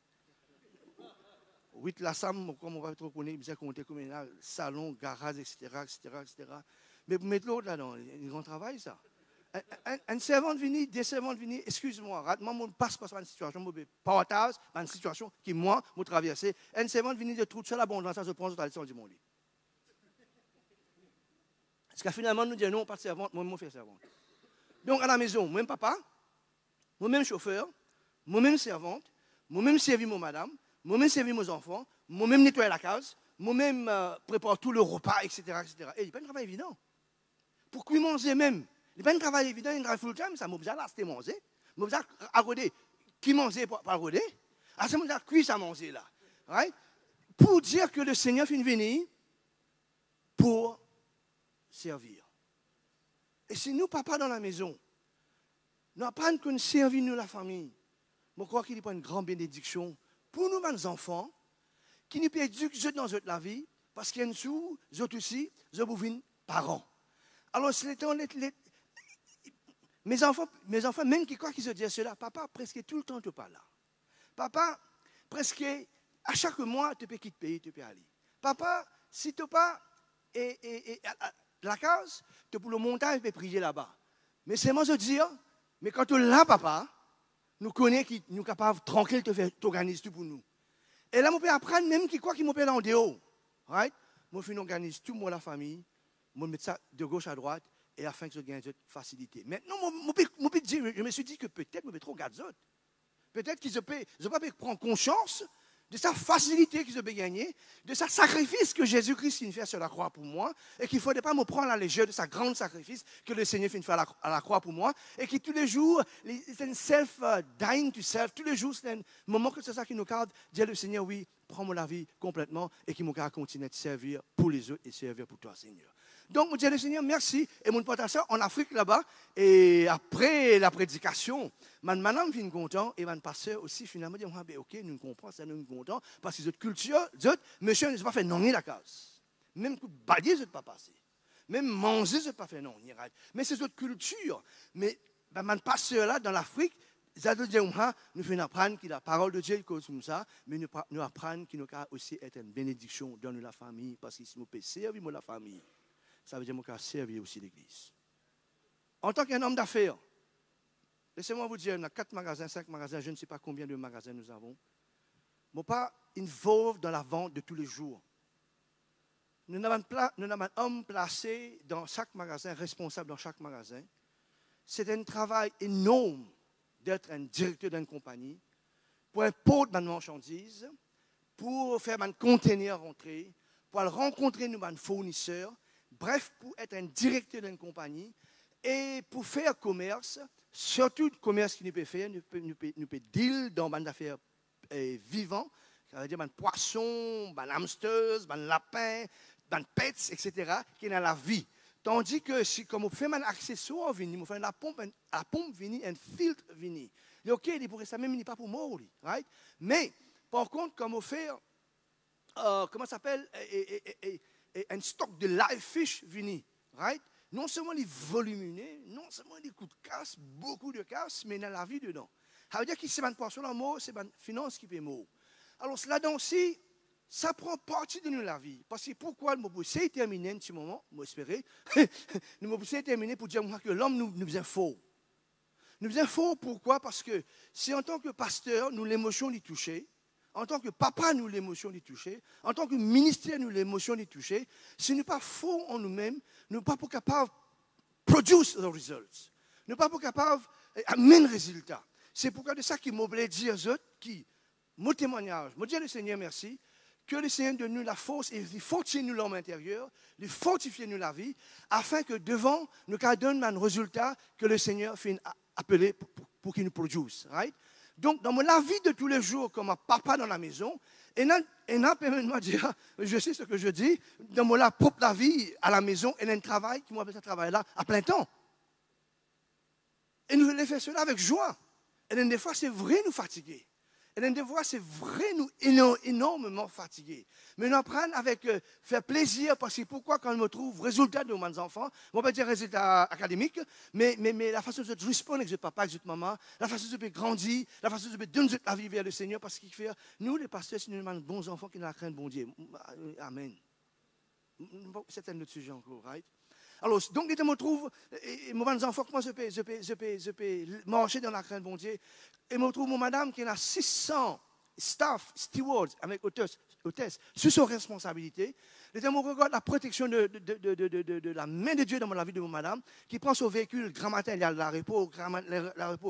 Oui, la SAM, comme on va trop connaître, bien compter comme salon, garage, etc. Mais pour mettre l'autre là-dedans, il y a un grand travail, ça. Un servant venu, des servants venus, excuse-moi, moi, je passe par une situation, je partage une situation qui, moi, je traversé. Un servant venu de toute seule abondance, ça, je prends toute la leçon du monde. Parce que finalement, nous disons non, pas de servante, moi, je fais servante. Donc, à la maison, moi-même papa, moi-même chauffeur, moi-même servante, moi-même servi mon madame, moi-même servi mes enfants, moi-même nettoyer la case, moi-même prépare tout le repas, etc. Et il n'y a pas un travail évident. Pour qu'il mange même. Il n'y a pas un travail évident, il y a un travail full-time, ça m'a besoin là, c'était manger. M'a besoin à regarder qui mangeait pas regarder. Ah, ça m'a besoin cuire à manger là. Right? Pour dire que le Seigneur finit venir pour servir. Et si nous, papa, dans la maison, nous apprenons qu'on servit nous la famille, je crois qu'il y a une grande bénédiction pour nous, mes enfants, qui nous éduquent dans la vie, parce qu'il y a une sous, nous aussi, nous sommes parents. Alors, mes enfants, même qui croient qu'ils se disent cela, papa, presque tout le temps, tu pas là. Papa, presque à chaque mois, tu peux quitter le pays, tu peux aller. Papa, si tu n'as pas la case, tu peux le montagne, tu peux prier là-bas. Mais c'est moi de dire, mais quand tu es là, papa, nous connaissons qui nous capables tranquille de t'organiser tout pour nous. Et là, je peux apprendre même qui croit qu'il m'appelle en dehors. Right? Moi, je organise tout moi la famille, je mets ça de gauche à droite, et afin que je gagne cette facilité. Maintenant, je me suis dit que peut-être je vais trop garder autres. Peut-être qu'ils ne peuvent pas prendre conscience de sa facilité qu'ils ont gagner, de sa sacrifice que Jésus-Christ fait sur la croix pour moi, et qu'il ne faudrait pas me prendre à la légère de sa grande sacrifice que le Seigneur fait à la croix pour moi, et que tous les jours, c'est un self-dying to self, tous les jours, c'est un moment que c'est ça qui nous garde, dire le Seigneur, oui, prends-moi la vie complètement, et qui me garde continuer de servir pour les autres et servir pour toi, Seigneur. Donc, je dis le Seigneur, merci. Et mon pasteur en Afrique là-bas, et après la prédication, madame vient content, et mon pasteur aussi finalement dit, ah, ben, ok, nous comprenons, ça nous content, parce que cette culture, monsieur ne pas fait non la case. Même tout balayer, ne pas passer. Même manger, ne pas fait non. Mais c'est cette culture. Mais mon pasteur là, dans l'Afrique, nous faisons apprendre que la parole de Dieu est comme ça, mais nous apprenons qu'il nous a aussi être une bénédiction dans la famille, parce que si nous pouvons servir la famille, ça veut dire qu'on servir aussi l'Église. En tant qu'un homme d'affaires, laissez-moi vous dire, on a 4 magasins, 5 magasins, je ne sais pas combien de magasins nous avons. Je ne suis pas involved dans la vente de tous les jours. Nous avons un homme placé dans chaque magasin, responsable dans chaque magasin. C'est un travail énorme d'être un directeur d'une compagnie, pour importer ma marchandise, pour faire un conteneur rentrer, pour rencontrer nos fournisseurs. Bref, pour être un directeur d'une compagnie et pour faire commerce, surtout le commerce qui nous peut faire, nous peut deal dans des affaires vivantes, ça veut dire des poissons, des hamsters, des lapins, des pets, etc., qui est dans la vie. Tandis que si, comme on fait un accessoire, on fait la pompe vini, un filtre vini. Ok, il pourrait ça même pas pour moi, right? Mais par contre, comme on fait comment ça s'appelle, un stock de live fish venu, right? Non seulement les volumineux, non seulement les coups de casse, beaucoup de casse, mais dans la vie dedans. Ça veut dire que c'est une portion de mort, c'est une finance qui peut mort. Alors, là-dedans aussi, ça prend partie de nous la vie. Parce que pourquoi le mot c'est terminé en ce moment, j'espère, le mot c'est terminé pour dire que l'homme nous besoin faux. Nous besoin faux pourquoi? Parce que si en tant que pasteur, nous l'émotion l'y toucher, en tant que papa, nous l'émotion l'y toucher, en tant que ministère, nous l'émotion l'y toucher, si nous ne sommes pas faux en nous-mêmes, nous ne sommes pas capables de produire the results. Nous ne sommes pas capables d'amener le résultat. C'est pourquoi de ça qu'il m'a voulu dire aux autres, qui, mon témoignage, je dis au Seigneur merci, que le Seigneur donne nous la force et il fortifie nous l'homme intérieur, il fortifie nous la vie, afin que devant, nous donne un résultat que le Seigneur fait appeler pour qu'il nous produise. Right? Donc, dans la vie de tous les jours, comme un papa dans la maison, et n'a permis dire, je sais ce que je dis, dans mon propre vie à la maison, et un travail, qui m'appelle ce travail-là, à plein temps. Et nous le faisons cela avec joie. Et des fois, c'est vrai nous fatiguer. Et des fois, c'est vrai nous énormément fatiguer. Mais nous apprenons avec faire plaisir, parce que pourquoi quand on me trouve résultat de mes enfants, on ne va pas dire résultat académique, mais la façon de répondre avec papa, avec maman, la façon de grandir, la façon de donner la vie vers le Seigneur, parce qu'il fait, nous les pasteurs, si nous sommes bons enfants qui n'ont la crainte de bon Dieu. Amen. C'est un autre sujet encore, right? Alors, donc, je me trouve, mes enfants, comment je peux marcher dans la crainte de bon Dieu. Et je me trouve, mon madame, qui a 600 staff, stewards, avec hôtesse, sous son responsabilité. Je me regarde la protection de la main de Dieu dans la vie de mon madame, qui prend son véhicule, grand matin, il y a la repos,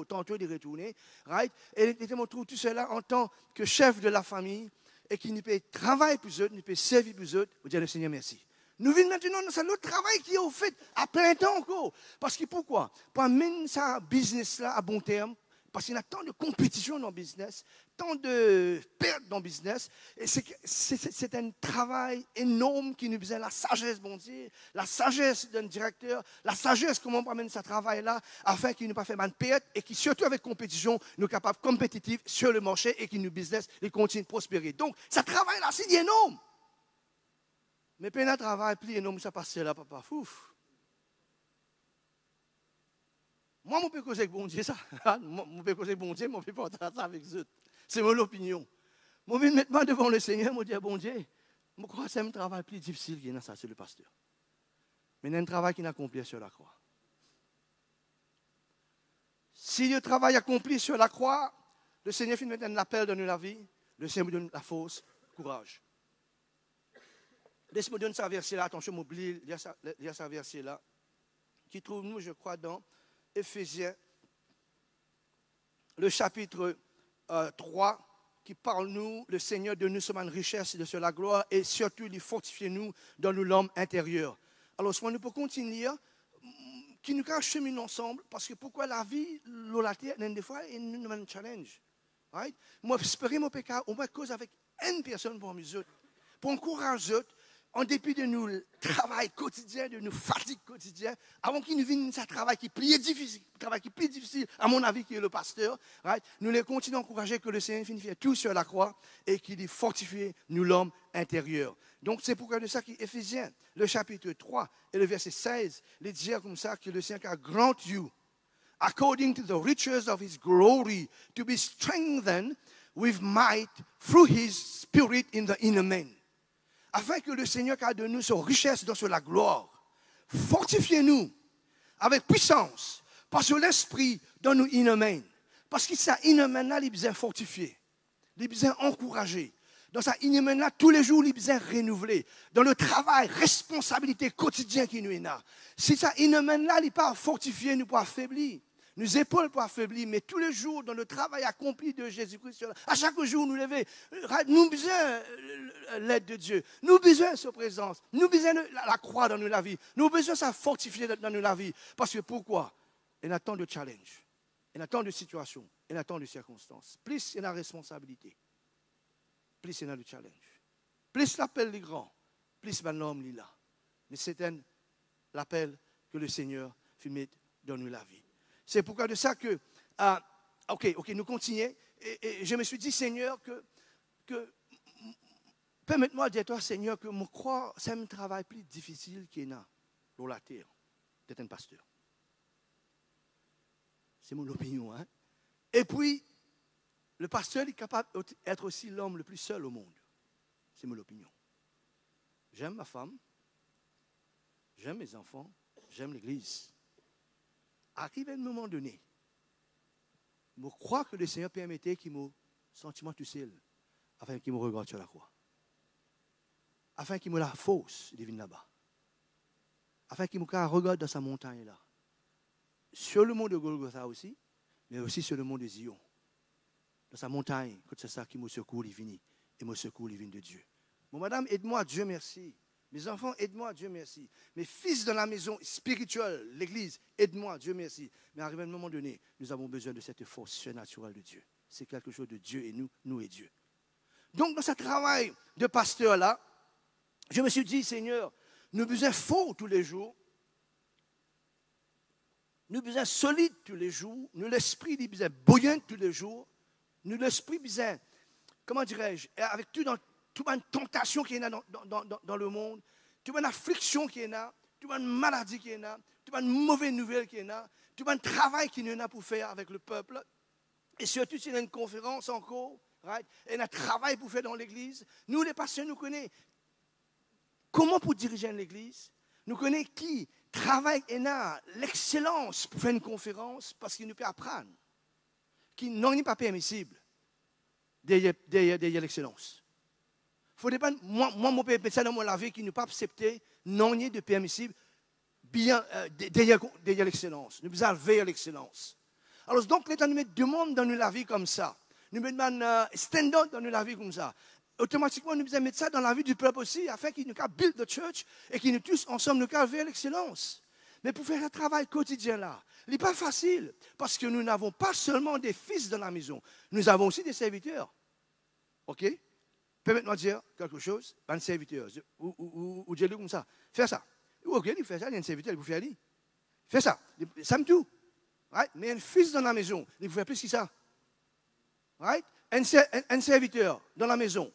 tantôt il retourner, right? Et je me trouve tout cela en tant que chef de la famille, et qui ne peut travailler plus eux, ne peut servir plus eux. Je dis le Seigneur merci. Nous vivons maintenant dans notre travail qui est fait à plein temps encore. Parce que pourquoi? Pour amener ça business-là à bon terme, parce qu'il y a tant de compétition dans le business, tant de pertes dans le business. Et c'est un travail énorme qui nous besoin la sagesse, bon Dieu, la sagesse d'un directeur, la sagesse comment on amène ce travail-là, afin qu'il ne pas fait mal de perte et qui, surtout avec compétition, nous sommes capables compétitifs sur le marché et que nos business continue de prospérer. Donc, ce travail-là, c'est énorme. Mais peine à travail, pli, non, ça passe là, papa, fouf. Moi, je peux causer avec bon Dieu, ça. Je peux causer avec bon Dieu, mais je peux pas partager ça avec eux. C'est mon opinion. Je vais mettre devant le Seigneur, je dis, bon Dieu, je crois que c'est un travail plus difficile qu'il y a ça, c'est le pasteur. Mais il y a un travail qui est accompli sur la croix. Si le travail accompli sur la croix, le Seigneur finit un appel dans la vie, le Seigneur me donne la force, courage. Laisse-moi donner ce verset-là, attention, m'oublie, il y a ce verset-là, qui trouve nous, je crois, dans Éphésiens, le chapitre 3, qui parle nous, le Seigneur de nous sommes une richesse de sur la gloire, et surtout, il fortifie nous dans l'homme intérieur. Alors, si on peut continuer, qui nous cheminent ensemble, parce que pourquoi la vie, la terre, des fois, il nous un challenge. Right? Moi, j'espère mon péché, on va cause avec une personne pour nous autres, pour encourager eux, en dépit de nous travail quotidien, de nos fatigues quotidiennes, avant qu'il nous vienne un travail qui est plus difficile, à mon avis, qui est le pasteur, right? Nous les continuons à encourager que le Seigneur finisse tout sur la croix et qu'il fortifie nous l'homme intérieur. Donc c'est pourquoi de ça qu'Éphésiens, le chapitre 3 et le verset 16, il dit comme ça que le Seigneur grant you, according to the riches of his glory, to be strengthened with might through his spirit in the inner man. Afin que le Seigneur a de nous son richesse dans la gloire, fortifiez-nous avec puissance, parce que l'Esprit dans nous inhumain. Parce que ça inhumain-là, il est besoin fortifié, il est besoin encouragé. Dans sa inhumain-là, tous les jours, il est besoin renouvelé. Dans le travail, responsabilité quotidienne qui nous est là. Si ça inhumain-là, il n'est pas fortifié, nous pas affaiblir. Nos épaules pas affaiblies, mais tous les jours, dans le travail accompli de Jésus-Christ, à chaque jour, nous lever, nous avons besoin de l'aide de Dieu, nous avons besoin de sa présence, nous avons besoin de la croix dans nos vies, nous avons besoin de ça fortifier dans nos vies. Parce que pourquoi? Il y a tant de challenges, il y a tant de situations, il y a tant de circonstances. Plus il y a la responsabilité, plus il y a le challenge. Plus l'appel est grand, plus l'homme est là. Mais c'est l'appel que le Seigneur fait mettre dans nos vies. C'est pourquoi de ça que, ok, nous continuons. Et je me suis dit, Seigneur, que Permette-moi de dire à toi, Seigneur, que je crois que c'est un travail plus difficile qu'il y a dans la terre d'être un pasteur. C'est mon opinion. Hein? Et puis, le pasteur est capable d'être aussi l'homme le plus seul au monde. C'est mon opinion. J'aime ma femme, j'aime mes enfants, j'aime l'Église. Arrive à un moment donné, je crois que le Seigneur permettait qu'il me sentiment tout seul, afin qu'il me regarde sur la croix. Afin qu'il me la fausse, il vienne là-bas. Afin qu'il me regarde dans sa montagne là. Sur le mont de Golgotha aussi, mais aussi sur le mont de Zion. Dans sa montagne, quand c'est ça qui me secoue, il vient. Et me secoue, il vient de Dieu. Mon madame, aide-moi, Dieu merci. Mes enfants, aide-moi, Dieu merci. Mes fils dans la maison spirituelle, l'église, aide-moi, Dieu merci. Mais arrivé à un moment donné, nous avons besoin de cette force surnaturelle de Dieu. C'est quelque chose de Dieu et nous et Dieu. Donc, dans ce travail de pasteur-là, je me suis dit, Seigneur, nous avons besoin fort tous les jours. Nous avons besoin solide tous les jours. Nous l'esprit, il besoin bouillant tous les jours. Nous l'esprit, besoin, comment dirais-je, avec toute une tentation qu'il y a dans le monde, toute une affliction qu'il y a, toute une maladie qu'il y a, toute une mauvaise nouvelle qu'il y a, tout un travail qu'il y en a pour faire avec le peuple. Et surtout, s'il y a une conférence encore, right? Et un travail pour faire dans l'église. Nous, les pasteurs, nous connaissons comment pour diriger l'église. Nous connaissons qui travaille et a l'excellence pour faire une conférence parce qu'il nous peut apprendre. Qui n'est pas permissible derrière l'excellence. Il faut dépendre, moi, mon père, ça dans mon vie qui ne pas accepter non de permissible bien derrière l'excellence. Nous devons vers l'excellence. Alors, donc, l'État nous met demande dans la vie comme ça. Nous met stand-up dans la vie comme ça. Automatiquement, nous devons mettre ça dans la vie du peuple aussi, afin qu'il nous build the church et qu'il nous tous ensemble nous vers l'excellence. Mais pour faire un travail quotidien là, il n'est pas facile, parce que nous n'avons pas seulement des fils dans la maison, nous avons aussi des serviteurs. OK? Permettez-moi de dire quelque chose, un serviteur, ou dire comme ça, fais ça. OK, il fait ça, il y a un serviteur, il vous fait aller. Fais ça, ça me tout. Right? Mais un fils dans la maison, il vous fait plus que ça. Right? Un serviteur dans la maison,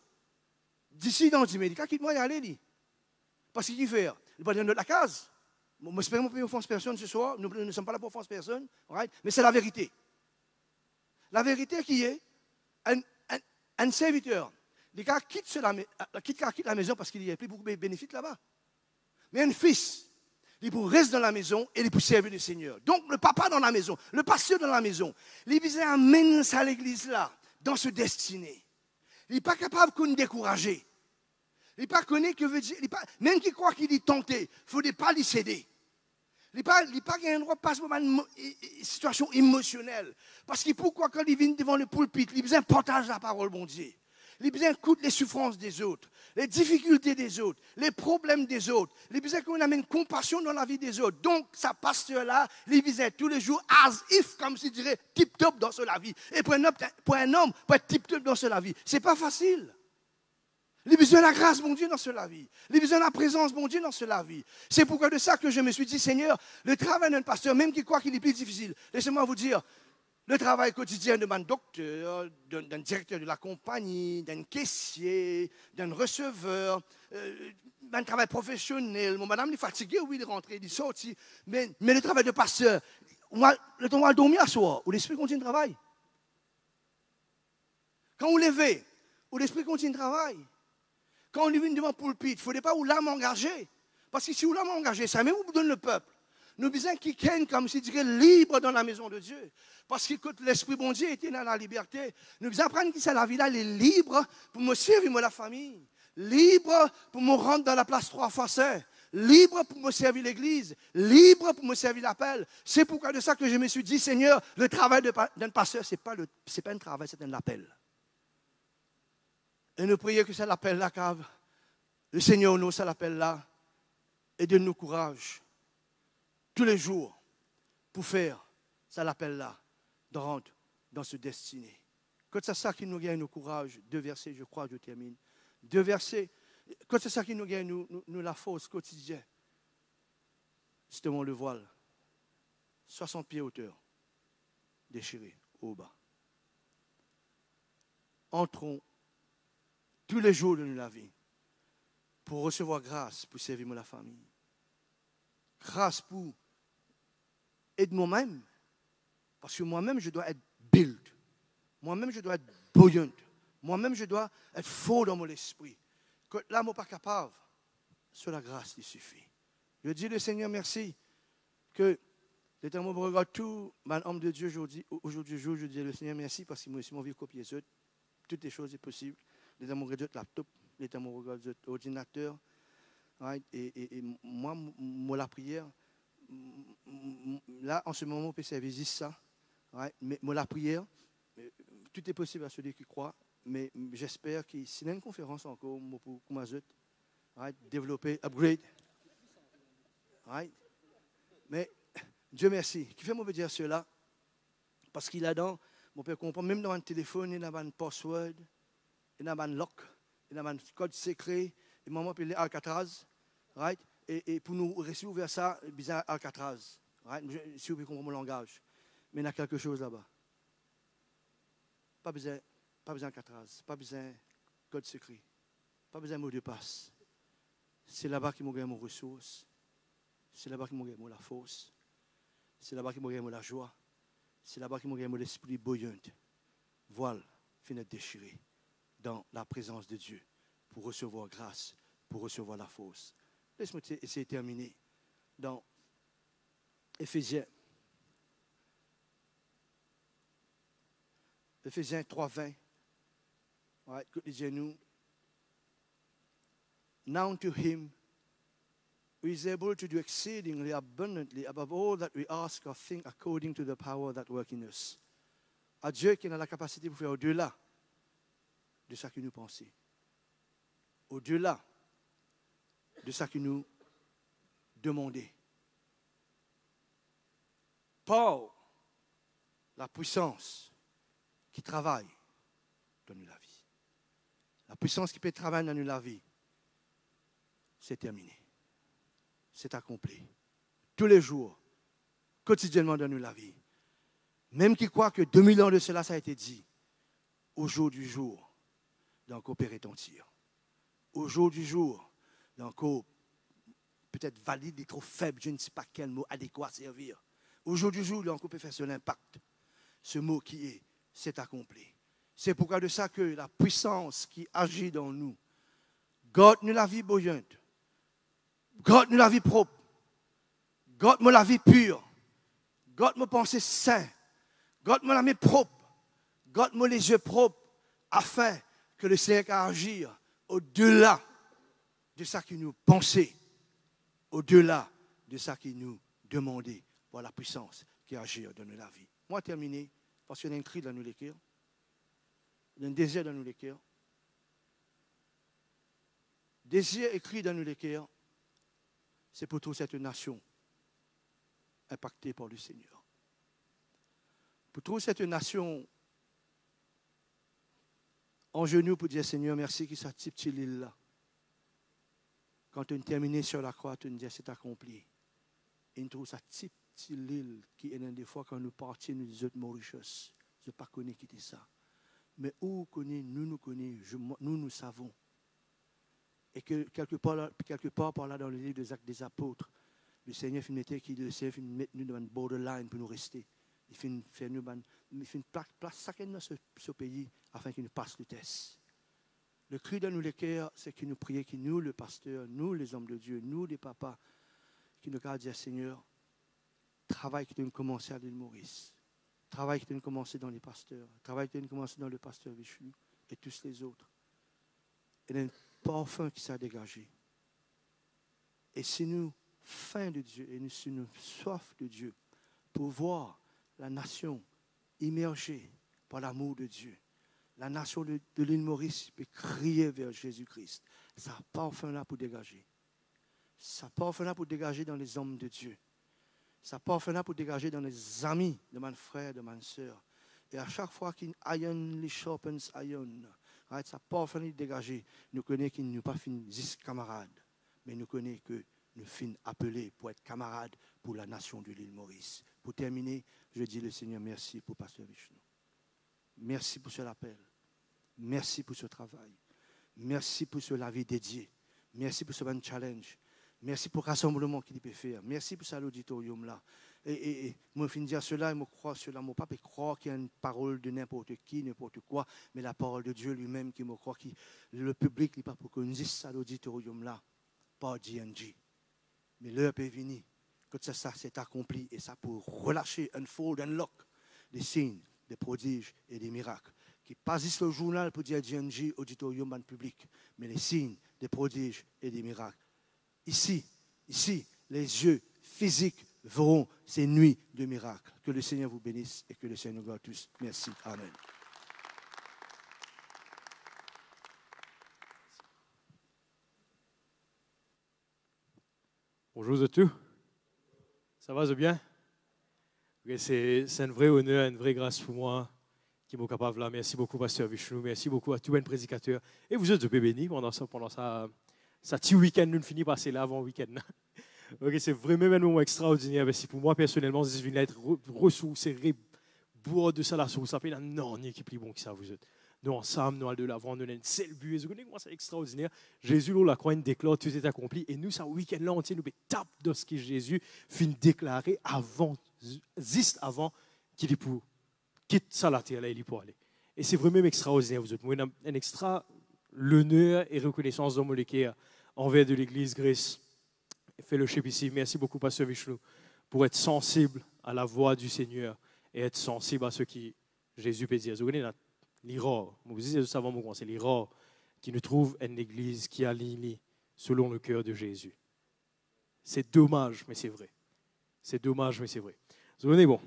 d'ici dans 10 minutes, quitte-moi y aller, dit. Parce qu'il fait, il va donner la case. Moi, j'espère que nous ne offensons personne ce soir. Nous ne sommes pas là pour offenser personne. Right? Mais c'est la vérité. La vérité qui est, un serviteur, les gars quitte la maison parce qu'il y a plus beaucoup de bénéfices là-bas. Mais un fils, il pour rester dans la maison et il pour servir le Seigneur. Donc, le papa dans la maison, le pasteur dans la maison, il vient amener ça à l'église là, dans ce destiné. Il n'est pas capable de nous décourager. Il n'est pas connu que veut dire, même qu'il croit qu'il est tenté, il ne faut pas lui céder. Il n'est pas un droit de passer par une situation émotionnelle. Parce que pourquoi quand il vient devant le pulpit, il a besoin de partager la parole, bon Dieu. Il a besoin d'écouter les souffrances des autres, les difficultés des autres, les problèmes des autres. Il a besoin qu'on amène compassion dans la vie des autres. Donc, sa pasteur-là, il a besoin tous les jours, as if, comme s'il dirait, tip-top dans la vie. Et pour un homme, pour être tip-top dans la vie, ce n'est pas facile. Il a besoin de la grâce, mon Dieu, dans cela vie. Il a besoin de la présence, mon Dieu, dans cela vie. C'est pourquoi de ça que je me suis dit, Seigneur, le travail d'un pasteur, même qui croit qu'il est plus difficile, laissez-moi vous dire, le travail quotidien d'un docteur, d'un directeur de la compagnie, d'un caissier, d'un receveur, d'un travail professionnel. Mon madame est fatiguée, oui, il est rentré, il est sorti. Mais le travail de pasteur, le temps où on dormir à soir, où l'esprit continue de travailler. Quand on lève, où l'esprit continue de travailler. Quand on est venu devant le pulpit, il ne faudrait pas où l'âme engagée. Parce que si vous l'âme engagée, ça même vous donne le peuple. Nous besoin qu'il quitte comme s'il dirait libre dans la maison de Dieu. Parce que quand l'Esprit bon Dieu était dans la liberté, nous besoin apprendre que la vie là, elle est libre pour me servir moi la famille. Libre pour me rendre dans la place 3 fois saint. Libre pour me servir l'église. Libre pour me servir l'appel. C'est pourquoi de ça que je me suis dit, Seigneur, le travail d'un pasteur, ce n'est pas un travail, c'est un appel. Et nous prions que ça l'appelle la cave. Le Seigneur nous, ça l'appelle là. Et donne-nous courage. Tous les jours. Pour faire, ça l'appelle là. De rentrer dans ce destiné. Quand c'est ça qui nous gagne nous courage. 2 versets, je crois, je termine. 2 versets. Quand c'est ça qui nous gagne nous la force quotidienne. Justement le voile. 60 pieds hauteur. Déchiré au bas. Entrons tous les jours de la vie pour recevoir grâce pour servir la famille. Grâce pour aider moi-même. Parce que moi-même, je dois être build. Moi-même, je dois être buoyant. Moi-même, je dois être fort dans mon esprit. Que là, je ne suis pas capable. Sur la grâce, il suffit. Je dis le Seigneur merci que l'Éternel me regarde tout, mon homme de Dieu aujourd'hui, je dis le Seigneur merci parce que moi aussi, mon vie copier ça. Toutes les choses sont possibles. L'Éternel me regarde laptop, l'Éternel me regarde ordinateur. Right? Et moi, la prière, là, en ce moment, on peut servir ça. Right? Mais moi, la prière, tout est possible à celui qui croit. Mais j'espère que s'il y a une conférence encore, pour right? Développer, upgrade. Right? Mais Dieu merci. Qui fait moi dire cela? Parce qu'il a dans, mon père comprend, même dans un téléphone, il y a un password, il y a un lock, il y a un code secret, et maman peut aller à Alcatraz, right? Et pour nous réussir ouvrir ça, bizarre Alcatraz, right? Si vous pouvez comprendre mon langage. Mais il y a quelque chose là-bas. Pas besoin Alcatraz, pas besoin code secret, pas besoin mot de passe. C'est là-bas qu'il m'a gagné mon ressource. C'est là-bas qu'il m'a gagné la force. C'est là-bas qu'il m'a gagné la joie. C'est là-bas qu'il m'a gagné l'esprit bouillant. Voile, finit déchiré dans la présence de Dieu pour recevoir grâce, pour recevoir la force. Laisse-moi essayer de terminer dans Éphésiens 3:20. Right, nous. Now to him who is able to do exceedingly abundantly above all that we ask or think according to the power that works in us. À Dieu qui a la capacité de faire au-delà de ce que nous pensons. Au-delà de ce que nous demandons. Par la puissance qui travaille dans la vie. La puissance qui peut travailler dans la vie, c'est terminé. C'est accompli. Tous les jours, quotidiennement dans la vie. Même qui croit que 2000 ans de cela, ça a été dit. Au jour du jour, donc opérer ton tir. Au jour du jour, donc peut-être valide et trop faible, je ne sais pas quel mot adéquat servir. Au jour du jour, donc on peut faire sur l'impact. Ce mot qui est, c'est accompli. C'est pourquoi de ça que la puissance qui agit dans nous, garde-nous la vie bouillante, garde-nous la vie propre, garde-moi la vie pure, garde-moi pensée sainte, garde-moi la main propre, garde-moi les yeux propres, afin que le Seigneur puisse agir au-delà de ça qui nous pensait, au-delà de ça qui nous demandait, pour la puissance qui agit dans la vie. Moi, terminé, parce qu'il y a un cri dans nous les cœurs. Il y a un désir dans nous les cœurs. Désir écrit dans nous les cœurs, c'est pour toute cette nation impactée par le Seigneur. Pour toute cette nation en genoux pour dire Seigneur, merci qui soit petit l'île là. Quand tu as terminé sur la croix, tu nous dis c'est accompli. Et nous trouvons ça petit l'île qui est l'une des fois quand nous partions, nous disons Mauritius. Je ne sais pas connaître qui était ça. Mais où nous connaissons, nous savons. Et que quelque part par là dans le livre des Actes des Apôtres, le Seigneur finit mettre nous dans une borderline pour nous rester. Il finit faire nous place chacun dans ce pays afin qu'il nous passe le test. Le cri dans nous les cœurs, c'est que nous prions, que nous, le pasteur, nous, les hommes de Dieu, nous, les papas, qui nous gardent dire Seigneur, travail qui nous commencé à l'île Maurice. Travail qui a commencé dans les pasteurs, travail qui a commencé dans le pasteur Vichou et tous les autres. Il y a un parfum qui s'est dégagé. Et si nous, faim de Dieu, et si nous, soif de Dieu, pour voir la nation immergée par l'amour de Dieu, la nation de l'île Maurice peut crier vers Jésus-Christ. Ça parfum là pour dégager. Ça parfum là pour dégager dans les hommes de Dieu. Ça parfum là pour dégager dans les amis de mon frère, de ma soeur. Et à chaque fois qu'un iron les sharpens iron, right, ça parfum là dégager. Nous connaissons qu'il n'est pas fin 10 camarades, mais nous connaissons que nous sommes appelés pour être camarades pour la nation de l'île Maurice. Pour terminer, je dis le Seigneur merci pour Pasteur Vishnu. Merci pour ce appel. Merci pour ce travail. Merci pour ce la vie dédiée. Merci pour ce bon challenge. Merci pour le rassemblement qu'il peut faire. Merci pour ça l'auditorium là. Et moi, je finis de dire cela, et je crois cela. Mon papa croit qu'il y a une parole de n'importe qui, n'importe quoi, mais la parole de Dieu lui-même qui me croit, que le public n'est pas pour qu'on dise ça l'auditorium là, pas DNG. Mais l'heure est venue. Quand ça s'est accompli, et ça pour relâcher, unfold, unlock des signes, des prodiges et des miracles. Qui passent le journal pour dire DNG, auditorium, ban public, mais les signes, des prodiges et des miracles. Ici, les yeux physiques verront ces nuits de miracles. Que le Seigneur vous bénisse et que le Seigneur nous garde tous. Merci. Amen. Bonjour à tous. Ça va bien? C'est un vrai honneur, une vraie grâce pour moi qui m'est capable là. Merci beaucoup, Pasteur Vishnu. Merci beaucoup à tous les prédicateurs. Et vous êtes bénis pendant ça petit week-end, nous finissons par passer là avant le week-end. Okay, c'est vraiment un moment extraordinaire. Parce que pour moi, personnellement, je viens d'être ressourcé, boire de ça là, ça fait non, une équipe plus bon que ça, vous êtes. Nous, ensemble, nous allons de l'avant, nous avons une seule but. Vous connaissez comment c'est extraordinaire. Jésus, là, la croix, il déclare, tout est accompli. Et nous, ça, week-end là, entier, nous tape de ce que Jésus finit déclarer juste avant qu'il quitte ça la terre, là, il est pour aller. Et c'est vraiment extraordinaire, vous êtes. Moi, un extra l'honneur et reconnaissance de mon équipe envers de l'Église Grace. Fellowship ici. Merci beaucoup, Pasteur Vishnu, pour être sensible à la voix du Seigneur et être sensible à ce que Jésus peut dire. Vous connaissez l'erreur, vous dites ça avant mon c'est l'erreur qui nous trouve une église qui est alignée selon le cœur de Jésus. C'est dommage, mais c'est vrai. C'est dommage, mais c'est vrai. Vous connaissez, bon.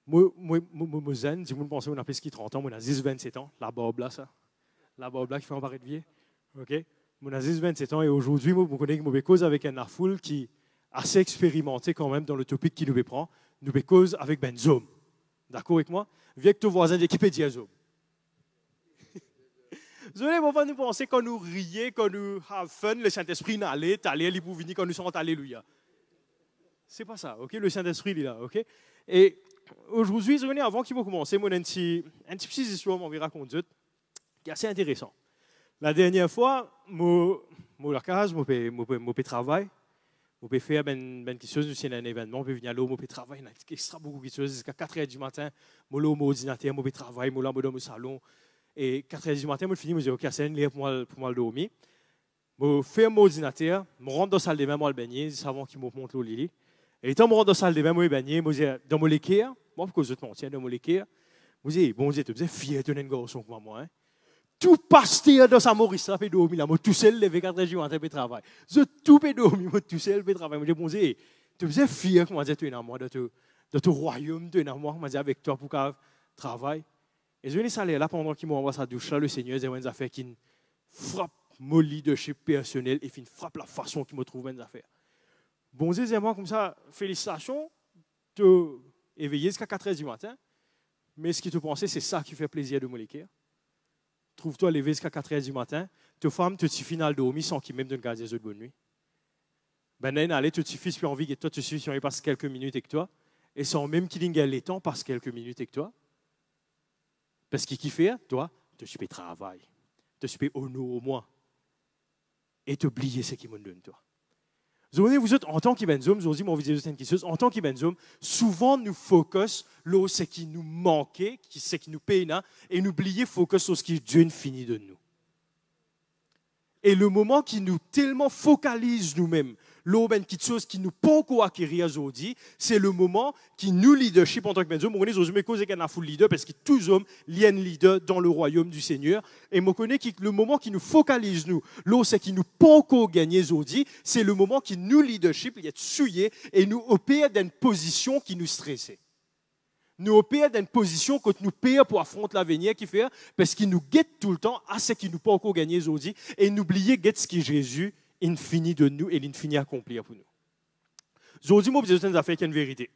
Moi, zen, si vous pensez qu'on a plus de 30 ans, moi, j'ai 27 ans, la barbe là, ça. La barbe là qui fait en paraître vieux. OK? Moi, j'ai 27 ans et aujourd'hui, moi, vous connaissez que je cause avec un foule qui est assez expérimenté quand même dans le topic qui nous prend. Nous cause avec Ben Zoom. D'accord avec moi? Viens que ton voisin d'équipe est dit Zoom. Vous allez nous penser quand nous rions, quand nous have fun, le Saint-Esprit n'allait, il pour venir quand nous sommes alléluia. C'est pas ça, ok? Le Saint-Esprit il est là, ok? Et aujourd'hui, avant qu'il va commencer, moi, un petit histoire m'en raconter qui est assez intéressant. La dernière fois, moi, la case, moi, travail. On peut faire quelque chose, c'est un événement, on peut venir là, on peut travailler, extra beaucoup de choses, jusqu'à 4h du matin, moi là, mon ordinateur, on peut travailler, moi là, dans mon salon, et 4h du matin, je finis, je dis, ok, c'est une ligne pour moi dormir. Je fais mon ordinateur, je rentre dans la salle de bain, je vais baigner, avant qu'il me monte l'eau, Lili. Et quand je rentre dans la salle de bain, je vais baigner, je dis, dans mon équerre, moi, parce que je te montre, dans mon équerre, je dis, bon Dieu, tu es fier de un garçon comme moi, hein. Tout pasteur dans sa Maurice, ça fait dormir là, moi tout seul, levé 4 jours en train de travailler. Je tout fait dormir, moi tout seul, je travaille. Moi, je dis, bon, tu faisais fier, comment dire, tu es dans moi, de ton royaume, tu es dans moi, comment dire, avec toi pour qu'on travaille. Et je venais saler là pendant qu'il m'envoie sa douche là, le Seigneur, c'est une affaire qui frappe mon leadership personnel et qui frappe la façon qu'il me trouve une affaire. Bon, Dieu, moi, comme ça, félicitations, te éveiller jusqu'à 4h du matin, mais ce qui te pensait, c'est ça qui fait plaisir de Molécaire. Trouve-toi levé jusqu'à 4h du matin, ta femme te suffit dans le dormir sans qu'il même te garde des autres bonnes nuits. Ben, allez, te suffit puis envie que toi, te suffit si on y passe quelques minutes avec toi, et sans même qu'il ait les temps, passe quelques minutes avec toi. Parce qu'il kiffe, toi, te suffit travail, te suffit honneur au moins, et t'oublier ce qu'il me donne, toi. Vous êtes, en tant qu'Ibenzum, je vous dis, mon vidéo c'est une question, en tant qu'Ibenzum, souvent nous focus sur ce qui nous manquait, ce qui nous paye, et nous oublier focus sur ce qui Dieu finit de nous. Et le moment qui nous tellement focalise nous-mêmes, quelque chose qui nous peut encore acquérir aujourd'hui, c'est le moment qui nous leadership en tant que Benzum. On est aujourd'hui cause qu'il y a un full leader parce que tous hommes lient un leader dans le royaume du Seigneur. Et on connaît que le moment qui nous focalise nous, là c'est qui nous peut encore gagner aujourd'hui, c'est le moment qui nous leadership, il est souillé et nous opère dans une position qui nous stressait. Nous opère dans une position que nous payons pour affronter l'avenir qui fait parce qu'il nous guette tout le temps à ce qui nous peut encore gagner aujourd'hui et n'oubliez guette ce qui Jésus infini de nous et l'infini accomplir pour nous. Aujourd'hui, moi, je vais vous dire une vérité.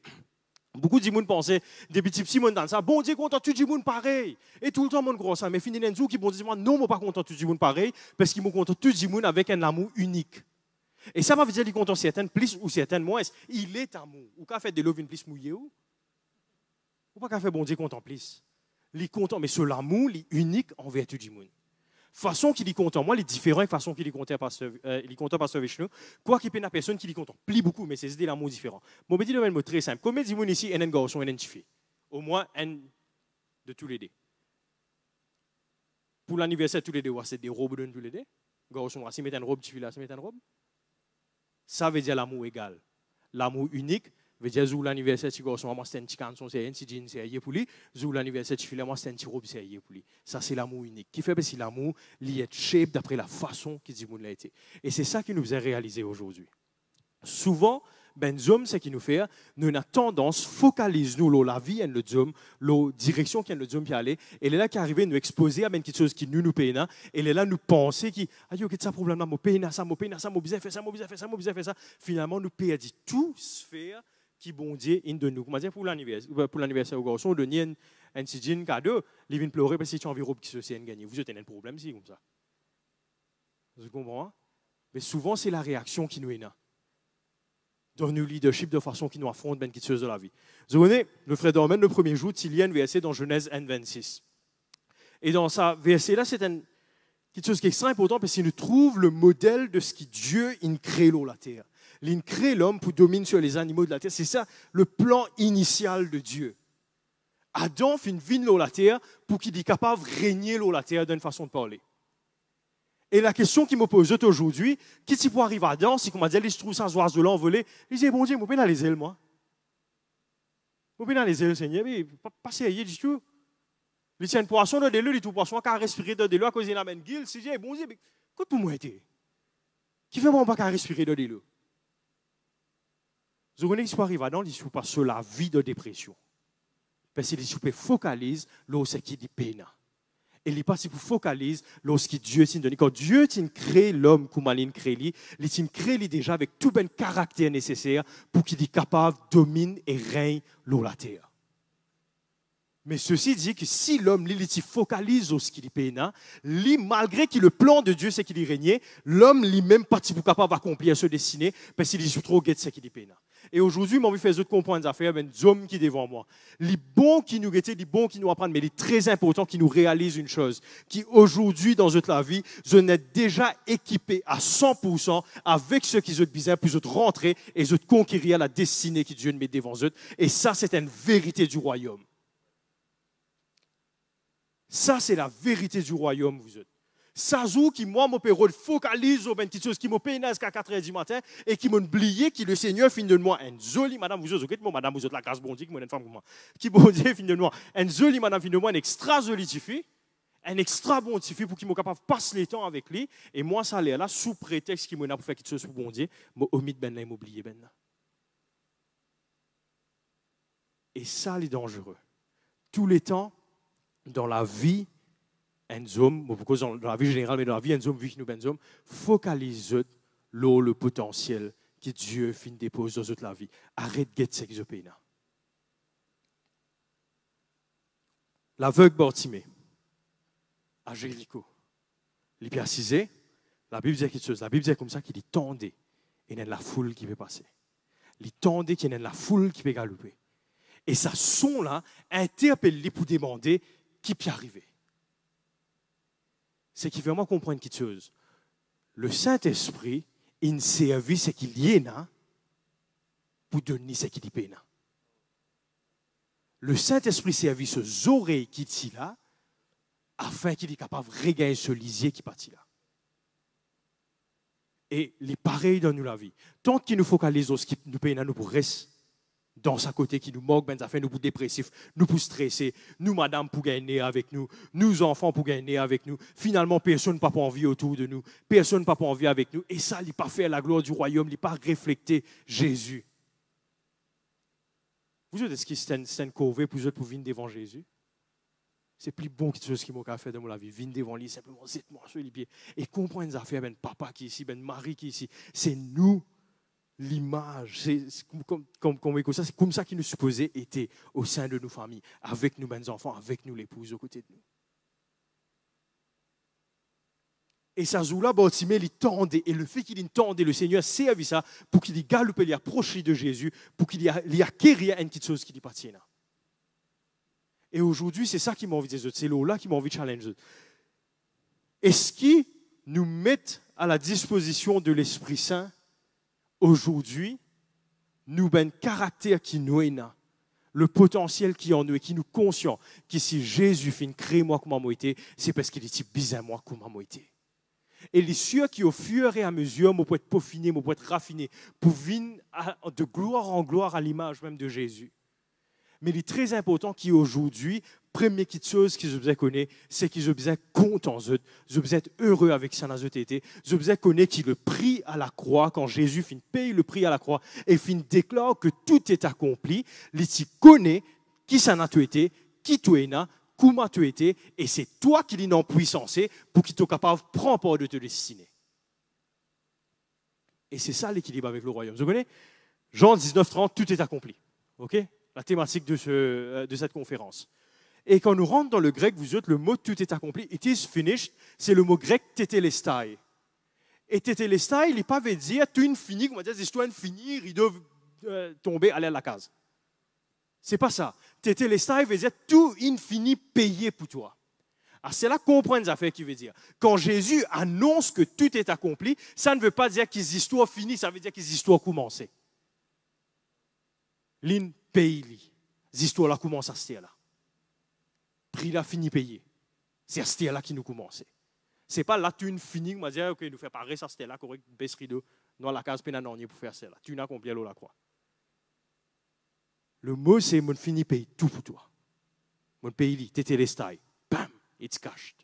Beaucoup de gens pensaient, des petits petits monde dans ça, bon Dieu, content tout le monde pareil. Et tout le temps, mon gros ça. Mais finalement, les gens qui vont dire, non, je ne suis pas content tout le monde pareil, parce qu'ils sont contents tout le monde avec un amour unique. Et ça va veut dire qu'ils sont contents certaines plus ou certaines moins. Il est amour. Ou qu'à faire des love plus mouillé ou pas qu'à faire bon Dieu content plus. Il est content, mais c'est l'amour, il est unique envers tout le monde. Façon qu'il est content, moi, les différentes façons qu'il est content pasteur Vishnu, quoi qu'il y ait une personne qui est content, plie beaucoup, mais c'est des l'amour différent. Bon, je dis le mot très simple. Combien de gens ici, un garçon et une fille? Au moins un de tous les deux. Pour l'anniversaire, tous les deux, c'est des robes de tous les deux. Garçon, si met une robe, fille là, si met une robe. Ça veut dire l'amour égal. L'amour unique veut dire que l'anniversaire de garçon, moi, c'est un petit canson, c'est un petit jean, c'est pour lui. L'anniversaire de fille là, moi, c'est un petit robe, c'est pour lui. Ça, c'est l'amour unique. Qui fait que c'est l'amour lié shape d'après la façon qu'il dit l'a été. Et c'est ça qui nous est réalisé aujourd'hui. Souvent, ben hommes, ce qui nous fait, nous avons tendance, focalise nous la vie et le homme, la direction qui est le homme qui aller, et là qui arrive nous exposer à quelque chose qui nous paye, et là nous penser qui aïe qu'est-ce problème là, moi paye ça, moi bien fait ça, moi bien fait ça, finalement nous perdons tout sphère qui bon Dieu in de nous. Comment dire pour l'anniversaire au garçon, donner un petit jean cadeau, il vient pleurer parce que tu as envie robe qui se sait gagner. Vous avez un problème si comme ça. Vous comprenez? Mais souvent c'est la réaction qui nous est là. Dans nos leadership de façon qui nous affrontent ben quelque chose de la vie. Vous connaissez, le frère Dorman, le premier jour, il y a un verset dans Genèse 1:26. Et dans ce verset-là, c'est quelque chose qui est extrêmement important parce qu'il nous trouve le modèle de ce qui Dieu il crée la terre. Il crée l'homme pour dominer sur les animaux de la terre. C'est ça le plan initial de Dieu. Adam fait une vie de la terre pour qu'il soit capable de régner la terre d'une façon de parler. Et la question qui me pose aujourd'hui, qui s'y peut arriver à Adam, si on dit, il se trouve sans oiseau de l'envolé, il dit, bon Dieu, je vais dans les ailes, moi. Je vais dans les ailes, Seigneur, mais pas sérieux du tout. Il tient une poisson dans des lieux, il trouve poisson qui a respiré dans des lieux à cause de la main de guille, il dit, bon Dieu, mais écoute pour moi, qui fait moi pas respirer dans des lieux? Vous connaissez ce qui arrive à Adam, il se passe sur la vie de dépression. Parce qu'il se focalise lorsqu'il dit peine. Et il passe pour focaliser lorsque Dieu t'a donné. Quand Dieu t'a créé l'homme comme il crée, il t'a créé déjà avec tout le caractère nécessaire pour qu'il soit capable de dominer et régner la terre. Mais ceci dit que si l'homme il se focalise sur ce qu'il peine, malgré que le plan de Dieu c'est qu'il régnait, l'homme lui-même parti pour capable d'accomplir ce destiné parce qu'il est trop guette ce qu'il peine. Et aujourd'hui, moi, je vais faire comprendre des affaires, ben, des hommes qui devant moi. Les bons qui nous guettent, les bons qui nous apprennent, mais les très importants qui nous réalisent une chose, qui aujourd'hui, dans notre vie, je n'ai déjà équipé à 100% avec ce qu'ils ont besoin pour rentrer et conquérir la destinée que Dieu met devant eux. Et ça, c'est une vérité du royaume. Ça, c'est la vérité du royaume, vous êtes. Ça joue qui, moi, mon père, focalise sur une petite chose qui me pénètre jusqu'à 4h du matin et qui m'oublie que le Seigneur finit de moi une jolie madame, vous êtes, madame, vous êtes la grâce bon Dieu, qui une femme comme moi, qui bon Dieu finit de moi une jolie madame, finit de moi une extra jolie fille, un extra bon fille pour qu'il soit capable de passer le temps avec lui, et moi, ça l'air là, sous prétexte qu'il m'a pour faire quelque chose pour bon Dieu, moi, omite ben là, il m'oublie ben là. Et ça, c'est dangereux. Tous les temps, dans la vie, un homme, dans la vie générale, mais dans la vie, un homme, vu que nous sommes hommes, focalise le potentiel que Dieu fin dépose dans toute la vie. Arrête de guetter ce qu'ils ont payé. L'aveugle Bartimée, à Jéricho, il est assisé, la Bible dit quelque chose, la Bible dit comme ça qu'il est tendé, et il y a la foule qui peut passer. Il est tendé qu'il y a la foule qui peut galoper. Et ça son là interpelle pour demander qui peut arriver. C'est qu'il fait vraiment comprendre quelque chose. Le Saint-Esprit, il servi ce qu'il y a pour donner ce qu'il y a. Le Saint-Esprit servit ses oreilles qui sont là afin qu'il soit capable de regagner ce lisier qui est parti là. Et les pareils dans nous la vie. Tant qu'il nous focalise sur ce qui nous paye, nous pour rester dans sa côté qui nous moque, ben ça fait nous pour dépressifs, nous pour stressés, nous madame pour gagner avec nous, nous enfants pour gagner avec nous. Finalement, personne n'a pas envie autour de nous, personne n'a pas envie avec nous. Et ça, il n'a pas fait la gloire du royaume, il n'a pas reflété Jésus. Vous savez ce qui c'est une corvée pour venir devant Jésus? C'est plus bon que ce qui m'a fait dans ma vie. Venir devant lui, simplement, zette-moi sur les pieds. Et comprendre les affaires, ben papa qui est ici, ben Marie qui est ici. C'est nous. L'image, c'est comme ça qu'il nous supposait être au sein de nos familles, avec nos bons enfants, avec nous l'épouse aux côtés de nous. Et ça joue là, Bartimée, il tendait, et le fait qu'il tendait, le Seigneur servi ça pour qu'il galope, il approche de Jésus, pour qu'il y acquérir une petite chose qui lui appartient. Et aujourd'hui, c'est ça qui m'a envie de dire, c'est là qui m'a envie de challenger. Et ce qui nous met à la disposition de l'Esprit Saint aujourd'hui, nous ben caractère qui nous est là, le potentiel qui est en nous et qui nous conscient que si Jésus fait créer moi comme moi été, c'est parce qu'il est bizarre moi comme moi été. Et les sûr qui au fur et à mesure, moi pour être peaufiné, moi pour être raffiné, pour venir de gloire en gloire à l'image même de Jésus. Mais il est très important qu'aujourd'hui, première petite chose que je vous connais, c'est que je vous êtes content, je vous êtes heureux avec ça dans votre été. Je vous connais qui le prix à la croix, quand Jésus fin paye le prix à la croix et fin déclare que tout est accompli, il connaît qui ça n'a été, qui tu es là, comment tu étais, et c'est toi qui l'es en puissance pour qu'il soit capable de prendre part de te destiner. Et c'est ça l'équilibre avec le royaume. Vous connaissez Jean 19:30, tout est accompli. Ok? La thématique de cette conférence. Et quand nous rentrons dans le grec, vous êtes le mot tout est accompli, it is finished, c'est le mot grec tetelestai. Et tetelestai, il n'est pas veut dire tout est fini, comme on dit, l'histoire est finie, il doit tomber, aller à la case. C'est pas ça. Tetelestai veut dire tout est fini, payé pour toi. Alors c'est là qu'on comprend les affaires qui veut dire. Quand Jésus annonce que tout est accompli, ça ne veut pas dire que les histoires finissent, ça veut dire que les histoires commencent. L'in paye, les histoires là commencent à ce là. Prix là fini payé. C'est à ce là qui nous commence. C'est pas là tu finis, on va dire ok nous fait pareil ça c'était là correct baisse rideau dans la case pénanonier pour faire ça là. Tu n'as accompli la croix. Le mot c'est mon fini paye tout pour toi. Mon pays tetelestai. Bam, it's cashed.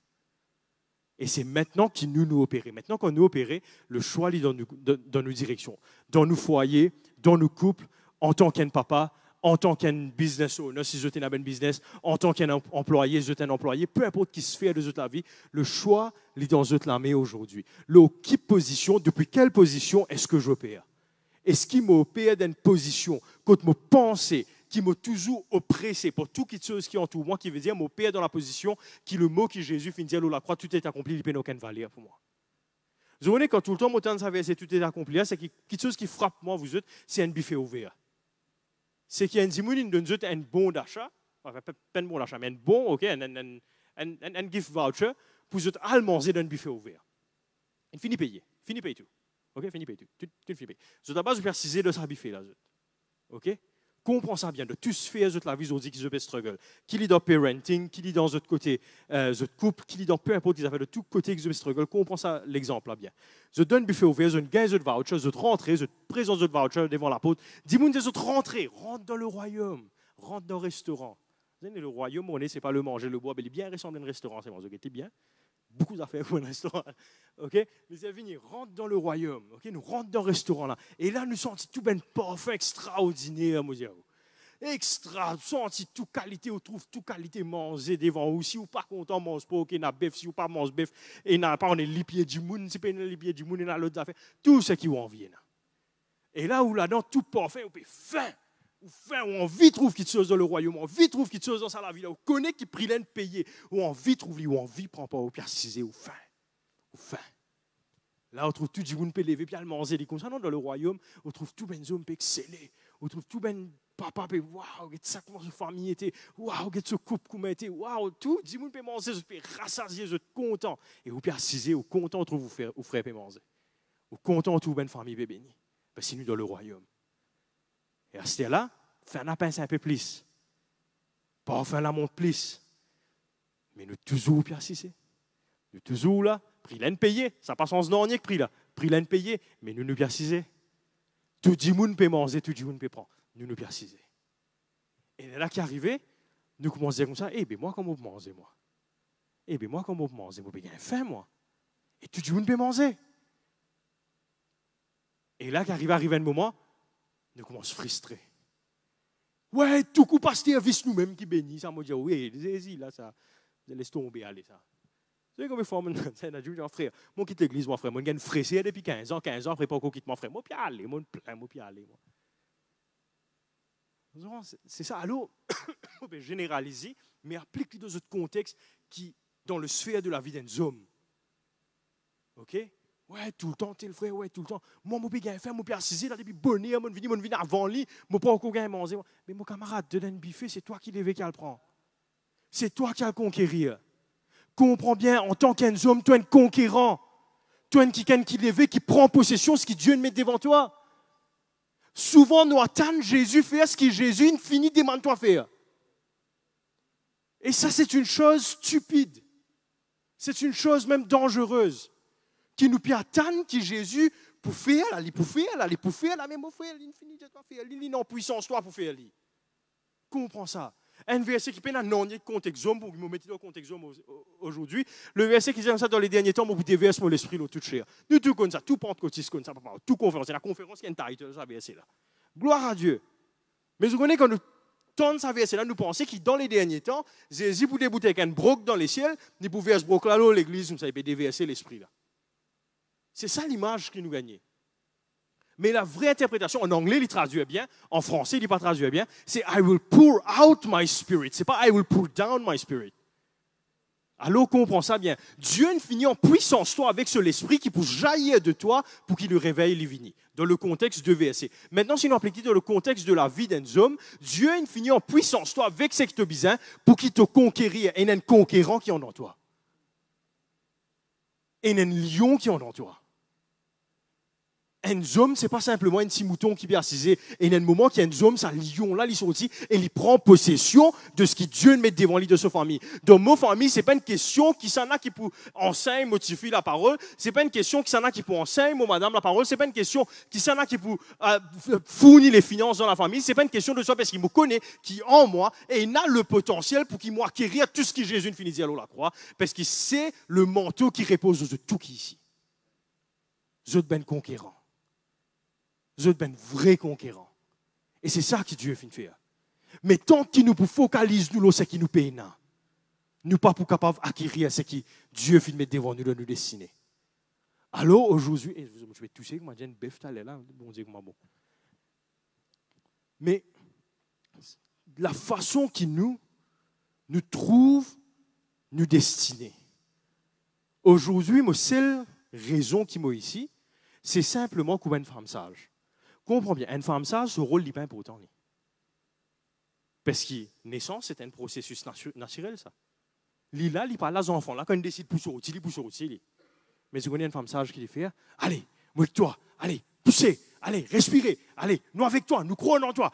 Et c'est maintenant qu'il nous opérer. Maintenant qu'on nous opérer, le choix est dans nos directions, dans nos foyers, dans nos couples, en tant qu'un papa, en tant qu'un business owner, si je suis un business, en tant qu'un employé, si je suis un employé, peu importe qui se fait de la vie, le choix est dans la main aujourd'hui. Qui position, depuis quelle position est-ce que j'opère? Est-ce qu'il m'opère dans une position, quand me pensée, qui m'a toujours oppressé pour toute chose qui entoure moi, qui veut dire m'opère dans la position qui le mot que Jésus finit de dire, la croix, tout est accompli, il n'y a aucune valeur pour moi. Vous voyez, quand tout le temps, mon temps de savoir si tout est accompli, c'est quelque chose qui frappe moi, vous êtes, c'est un buffet ouvert. C'est qu'il y a un dimoun donne un bon d'achat, enfin pas un bon d'achat, mais un bon, ok, un gift voucher pour vous aller manger dans un buffet ouvert. Il finit payer tout, ok, finit payer tout, tu finis payer. Vous n'avez pas de préciser de ça buffet là, ok. Comprends ça bien, de tous faire la vie aujourd'hui qu'ils ont struggle. Qu'il est dans parenting, qu'il est dans votre côté, votre couple, qu'il est dans peu importe, qu'ils ont fait de tous côtés qu'ils ont struggle. Comprends ça l'exemple là bien. Je donne buffet ouvert, je gagne votre voucher, je rentre, je présente votre voucher devant la porte. Dis-moi de rentrer, rentre dans le royaume, rentre dans le restaurant. Vous savez, le royaume, on est, c'est pas le manger, le boire, mais il est bien ressemblé à un restaurant, c'est bon, vous bien. Beaucoup d'affaires pour un restaurant. Ok? Mais c'est fini, rentre dans le royaume. Ok? Nous rentrons dans le restaurant là. Et là, nous sentons tout ben parfait, extraordinaire, mon Dieu. Extra, senti tout qualité, on trouve tout qualité manger devant ou si ou pas content mange pas, ok, n'a bœuf, si ou pas mange bœuf, et n'a pas on est les pieds du monde, si pas les pieds du monde, et n'a l'autre affaire, tout ce qui vous en vient. Et là où là-dedans, tout parfait, on peut faim, ou envie trouve quelque chose dans le royaume, envie trouve quelque chose dans la vie, là, on connaît qui prie l'aine payer, ou envie trouve lui, ou envie prend pas, ou préciser, ou faim. Là, on trouve tout du monde peut lever, puis à le manger, comme ça, non, dans le royaume, on trouve tout ben homme peut exceller, on trouve tout ben papa peut waouh, qu'est ça comment sa famille était, waouh, qu'est ce couple comment était, waouh, tout du monde peut manger, je peux rassasier, je suis content, et vous peut assiser, ou content trouve vous frère peut manger, ou content tout ben famille peut béni, parce que c'est nous dans le royaume. Et à ce là, faire la pince un peu plus, pas faire la montre plus, mais nous toujours peut assiser, nous toujours là. Prix l'aine payé, ça passe en ce que prix là. Prix l'aine payé, mais nous percisons. Tout le monde peut manger, tout le monde peut prendre. Nous percisons. Et là qui arrivait, nous commençons à dire comme ça, eh bien moi comment vous mangez moi? Eh bien moi comment vous mangez? Moi j'ai faim moi. Et tout le monde peut manger. Et là qui arrive un moment, nous commençons à frustrer. Ouais, tout coup pasteur vis nous-mêmes qui bénit, ça me dit oui, allez-y là ça, laisse tomber aller ça. Vous savez combien de fois, mon frère, moi quitte l'église, mon frère, moi j'ai fraissé depuis 15 ans, après pas qu'on quitte mon frère, moi puis aller, moi plein, moi puis aller. C'est ça, alors, on peut généraliser, mais applique-le dans un contexte qui, dans le sphère de la vie d'un homme. Ok? Ouais, tout le temps, t'es le frère, ouais, tout le temps. Moi, je peux faire, je peux assiser, là, depuis bonnet, je viens avant lui, je ne peux pas encore manger. Mais mon camarade, de d'un buffet, c'est toi qui l'es qui le prend. C'est toi qui as le conquérir. Comprends bien, en tant qu'un homme, tu es un conquérant. Tu es quelqu'un qui levé, qui prend possession de ce que Dieu met devant toi. Souvent, nous attendons Jésus faire ce que Jésus finit demande toi faire. Et ça, c'est une chose stupide. C'est une chose même dangereuse. Qui nous peut attendre que Jésus pour faire, il pour faire, mais mon frère, il finit de faire, il est en puissance, toi, pour faire. Comprends ça. Un verset qui peut dans le contexte homme, pour me mettre dans le contexte homme aujourd'hui, le verset qui dit comme ça dans les derniers temps, vous déverse mon l'esprit, tout cher. Nous tout comme ça, tout pentecôtiste comme ça, tout conférence, c'est la conférence qui est un title, ça verset là. Gloire à Dieu. Mais vous connaissez quand nous tournons ça verset là, nous pensons que dans les derniers temps, Jésus pour débouter avec un broc dans les ciels, il pouvait se broc là, l'église, ça peut déverser l'esprit là. C'est ça l'image que nous gagnons. Mais la vraie interprétation, en anglais, il traduit bien, en français, il n'est pas traduit bien, c'est I will pour out my spirit. Ce n'est pas I will pour down my spirit. Alors, comprends ça bien. Dieu finit en puissance, toi, avec l'esprit qui peut jaillir de toi pour qu'il le réveille l'infini. Dans le contexte de VSC. Maintenant, si nous appliquons dans le contexte de la vie d'un homme, Dieu finit en puissance, toi, avec ce que tu as besoin pour qu'il te conquérir. Et il y a un conquérant qui est en toi. Et il y a un lion qui est en toi. Un homme, ce n'est pas simplement un petit mouton qui vient assiser. Et il y a un moment qu'il y a un homme, ça lion-là, il sortit et il prend possession de ce que Dieu met devant lui de sa famille. Dans ma famille, ce n'est pas une question qui s'en a qui pour enseigner, motiver la parole. Ce n'est pas une question qui s'en a qui pour enseigner, mon madame, la parole. Ce n'est pas une question qui s'en a qui pour fournir les finances dans la famille. Ce n'est pas une question de ça parce qu'il me connaît, qui est en moi, et il a le potentiel pour qu'il m'acquérir tout ce que Jésus finit de dire à la croix. Parce que c'est le manteau qui repose de tout qui ici. Je suis ben conquérant. Vous êtes un vrai conquérant. Et c'est ça que Dieu finit de faire. Mais tant qu'il nous focalise, nous, ce qui nous paye, nous pas pour capable d'acquérir ce que Dieu finit de mettre devant nous, de nous dessiner. Alors, aujourd'hui, je vais toucher, moi, j'ai une bœuf, là, bon Dieu, bon. Mais la façon qu'il nous trouve, nous destiner. Aujourd'hui, ma seule raison qui m'a ici, c'est simplement comme une femme sage. Comprends bien, une femme sage, ce rôle n'est pas important. Parce que naissance, c'est un processus naturel, ça. Là, il parle aux enfants. Là, quand il décide de pousser au-dessus, il pousse au-dessus. Mais tu connais une femme sage qui dit faire, allez, moi avec toi, allez, poussez, allez, respirez, allez, nous avec toi, nous croyons en toi,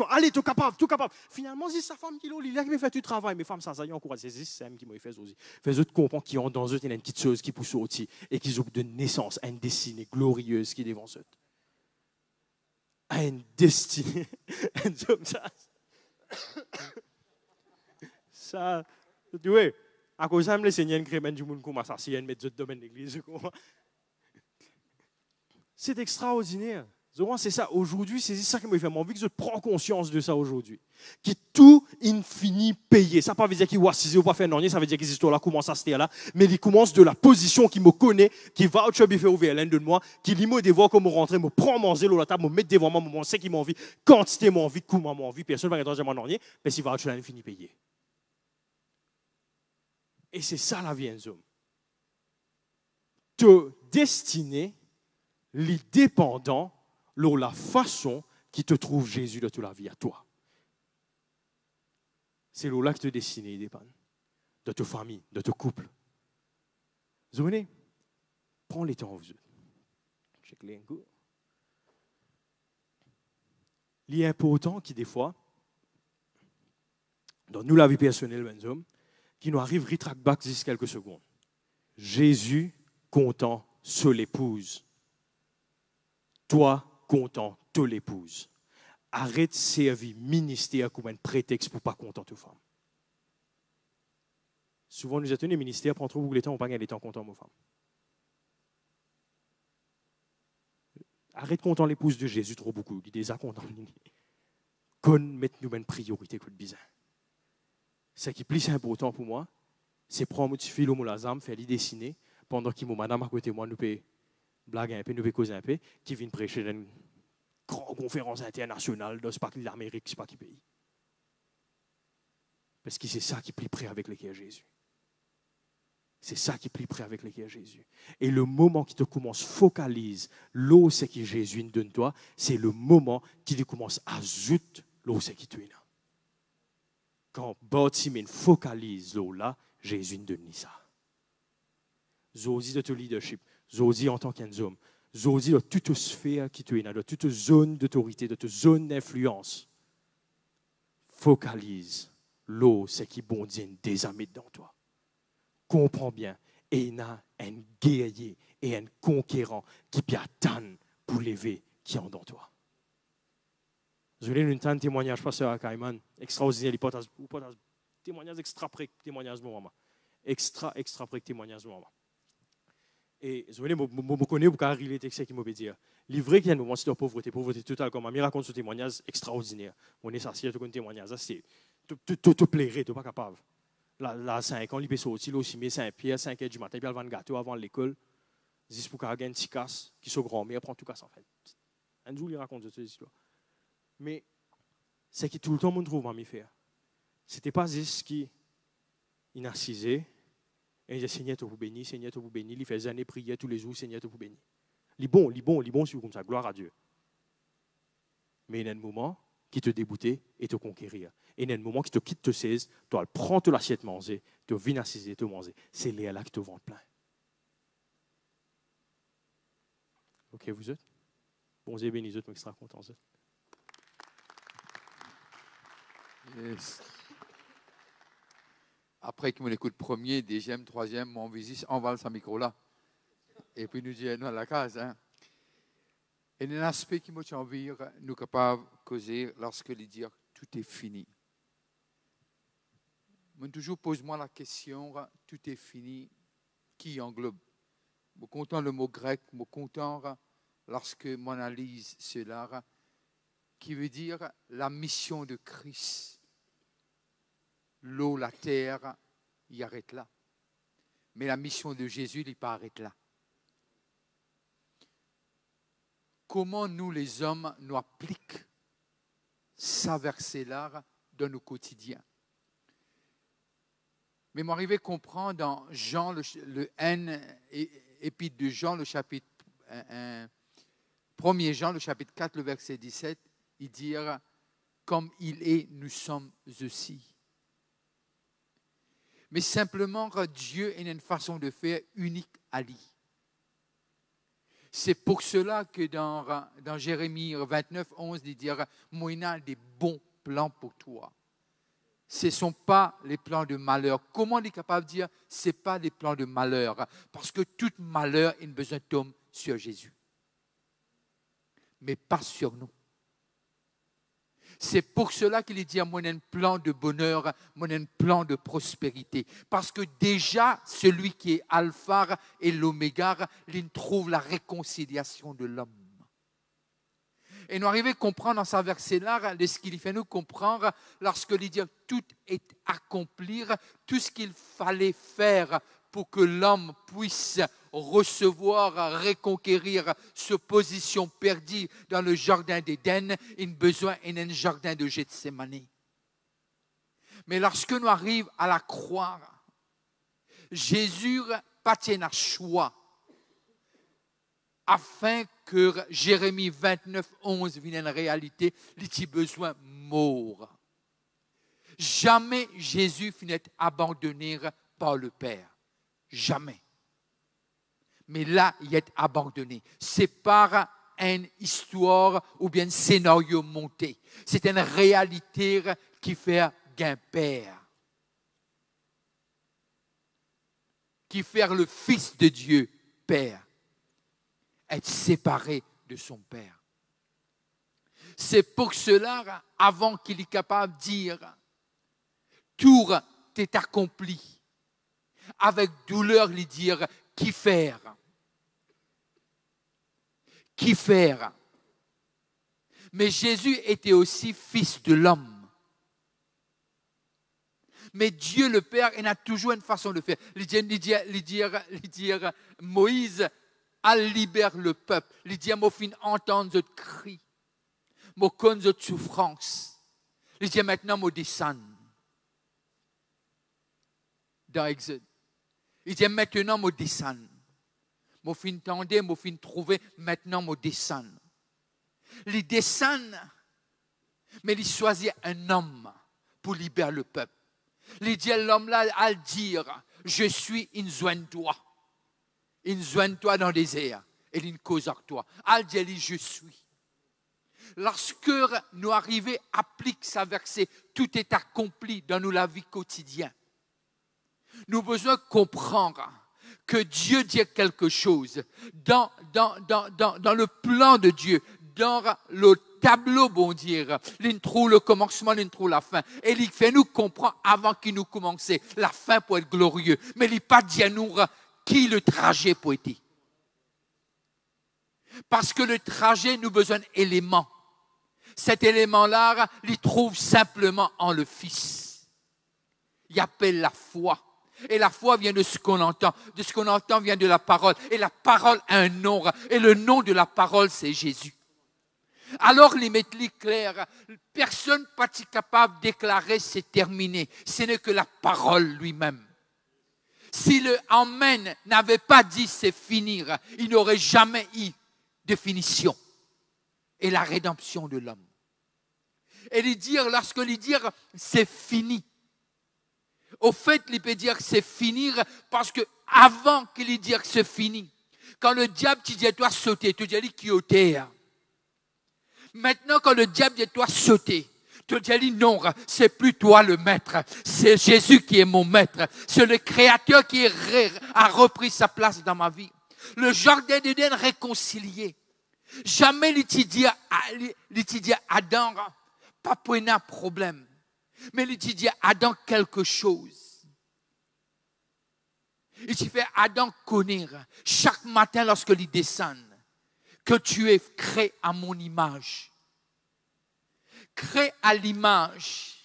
allez, tu es capable, tu es capable. Finalement, c'est sa femme qui l'a qui fait tout le travail. Mais femmes, ça y est encore, c'est elle qui m'a fait aussi. Fait eux comprendre qu'ils ont dans eux une petite chose qui pousse au-dessus et qu'ils ont de naissance, une destinée glorieuse qui est devant eux. Une destinée, un homme ça, tu vois, à cause de le Seigneur crée du monde comme assassin, mais d'autres domaines de l'église. C'est extraordinaire. C'est ça. Aujourd'hui, c'est ça qui me fait envie que je prends conscience de ça aujourd'hui. Que tout infini payé. Ça ne veut pas dire qu'il va s'y pas faire non, ça veut dire que ces histoires-là commencent à se faire là. Mais il commence de la position qui me connaît, qui va au chubby faire ouvrir l'un de moi, qui lui me devoir comme rentrer, me prend manger la table, me mettre devant moi, me sait qu'il m'a envie, quantité m'a envie, comment m'a envie, personne ne va rentrer dans mon mais s'il va au infini payé. Et c'est ça la vie d'un homme. Te destiner, les dépendants, la façon qui te trouve Jésus de toute la vie à toi. C'est là que te destiné dépend. De ta famille, de ton couple. Vous venez, prends les temps. Check les coup. Il est important qui des fois, dans nous la vie personnelle, ben homme, qui nous arrive retract back juste quelques secondes. Jésus content se l'épouse. Toi, content te l'épouse. Arrête de servir ministère comme un prétexte pour ne pas content ta femme. Souvent, nous attendons les ministères pour trop beaucoup de temps, on ne pas gagner les temps content ma femme. Arrête content l'épouse de Jésus trop beaucoup. Il est déjà content. Qu'on mette nous une priorité que de bizarre. Ce qui est plus important pour moi, c'est prendre mon petit fil au molazam, faire lui dessiner, pendant que mon madame à côté de moi nous peut blaguer un peu, nous peut causer un peu, qui vient prêcher dans une grande conférence internationale, ce n'est pas l'Amérique, ce n'est pas qui pays. Parce que c'est ça qui est plus près avec lequel Jésus. C'est ça qui est plus près avec lequel Jésus. Et le moment qui te commence focalise l'eau, c'est que Jésus donne toi, c'est le moment qui te commence à zut l'eau, c'est qui tu es là. Quand Bartimée focalise l'eau là, Jésus nous donne ça. Zozi de ton leadership, Zozi en tant qu'homme, Zozi de toute sphère qui tu es dans, de toute zone d'autorité, de toute zone d'influence. Focalise l'eau, c'est qui bondine des amis dans toi. Comprends bien, et il y a un guerrier et un conquérant qui peut attendre pour lever qui est dans toi. Je vais vous un témoignage, pasteur Kaiman, extraordinaire, il porte un témoignage extra près témoignage de maman. Extra près témoignage de maman. Et je me connais pour arriver à ce qu'il m'a dit. Livré qu'il y a un moment de pauvreté totale, comme Ami raconte ce témoignage extraordinaire. On est sorti de un témoignage, c'est te plairait, tu n'es pas capable. Là, 5 ans, il peut sortir, aussi, mais Saint-Pierre, 5 h du matin, il va vendre gâteau avant l'école. Juste pour qu'il y ait un petit casse, qui soit grand-mère, prend tout casse en fait. Un jour, il raconte cette histoire. Mais c'est que tout le temps, on trouve à m'y faire. Ce n'était pas juste qu'il narcisait, et il disait Seigneur, tu vous bénis, Seigneur, tu vous bénis. Il faisait des prières tous les jours, Seigneur, tu vous bénis. Il est bon, c'est comme ça, gloire à Dieu. Mais il y a un moment qui te déboute et te conquérir. Et il y a un moment qui te quitte, te saisit, tu dois prendre l'assiette manger, tu viens narciser, te manger. C'est là qui te vend plein. Ok, vous êtes? Bon, Dieu bénis, vous êtes extra contents. Yes. Après que mon écoute premier, deuxième, troisième, mon visite, on va ce micro-là. Et puis nous disons, nous à la case. Hein. Et un aspect qui m'a envie, nous capables de causer lorsque les dire tout est fini. Moi, toujours pose-moi la question, tout est fini, qui englobe? Je suis content le mot grec, je suis content lorsque mon analyse cela, qui veut dire la mission de Christ. L'eau, la terre, il arrête là. Mais la mission de Jésus, il n'est pas arrête là. Comment nous, les hommes, nous appliquons ça verset-là dans nos quotidiens? Mais m'arriver à comprendre dans Jean, le N, épître de Jean, le chapitre 1, 1er Jean, le chapitre 4, le verset 17, il dit « Comme il est, nous sommes aussi ». Mais simplement, Dieu a une façon de faire unique à lui. C'est pour cela que dans Jérémie 29, 11, il dit « Moi, il a des bons plans pour toi ». Ce ne sont pas les plans de malheur. Comment on est capable de dire « ce n'est pas des plans de malheur » ? Parce que tout malheur a besoin de tomber sur Jésus. Mais pas sur nous. C'est pour cela qu'il dit « moi, j'ai un plan de bonheur, moi, j'ai un plan de prospérité ». Parce que déjà, celui qui est alpha et l'oméga, il trouve la réconciliation de l'homme. Et nous arrivons à comprendre dans ce verset-là, ce qu'il fait nous comprendre, lorsqu'il dit « tout est accompli », tout ce qu'il fallait faire pour que l'homme puisse recevoir, reconquérir cette position perdue dans le jardin d'Éden, il a besoin d'un jardin de Gethsémani. Mais lorsque nous arrivons à la croix, Jésus pas tient un choix afin que Jérémie 29, 11 vienne en réalité, il a besoin de mort. Jamais Jésus finit abandonné par le Père. Jamais. Mais là, il est abandonné. C'est par une histoire ou bien un scénario monté. C'est une réalité qui fait qu'un père, qui fait le Fils de Dieu, Père, être séparé de son Père. C'est pour cela, avant qu'il est capable de dire, tout est accompli, avec douleur, lui dire, qui faire? Qui faire? Mais Jésus était aussi fils de l'homme. Mais Dieu le Père, il a toujours une façon de faire. Il dit, Moïse, libère le peuple. Il dit, moi, fin entendre votre cri. Moi, connais votre souffrance. Il dit, maintenant, moi, descends. Dans Exode. Il dit, maintenant, moi, descends. Moi, fin tendre, moi, fin trouver, maintenant, moi, descends. Il descend, mais il choisit un homme pour libérer le peuple. Il dit l'homme là à dire, je suis in toi. In toi dans le désert. Et il cause avec toi. Al dit, je suis. Lorsque nous arrivons à appliquer ce verset, tout est accompli dans la vie quotidienne. Nous avons besoin de comprendre que Dieu dit quelque chose dans le plan de Dieu, dans le tableau, bon dire, l'intro, le commencement, l'intro, la fin. Et il fait nous comprendre avant qu'il nous commence la fin pour être glorieux. Mais il n'a pas dit à nous qui le trajet pour être. Parce que le trajet, nous avons besoin d'éléments. Cet élément-là, il trouve simplement en le Fils. Il appelle la foi. Et la foi vient de ce qu'on entend. De ce qu'on entend vient de la parole. Et la parole a un nom. Et le nom de la parole, c'est Jésus. Alors, les mettre clair, personne n'est pas capable de déclarer c'est terminé. Ce n'est que la parole lui-même. Si le Amen n'avait pas dit c'est finir, il n'aurait jamais eu de finition. Et la rédemption de l'homme. Et lorsque il dit c'est fini, au fait, il peut dire que c'est finir parce que avant qu'il dise que c'est fini, quand le diable te dit toi sauter, tu dis qui au terre. Maintenant, quand le diable dit toi sauter, tu dis non, c'est plus toi le maître, c'est Jésus qui est mon maître, c'est le Créateur qui a repris sa place dans ma vie. Le jardin d'Éden réconcilié. Jamais il te dit à Adam, pas pour un problème. Mais il te dit à Adam quelque chose. Il te fait Adam connaître chaque matin lorsqu'il descend que tu es créé à mon image. Créé à l'image,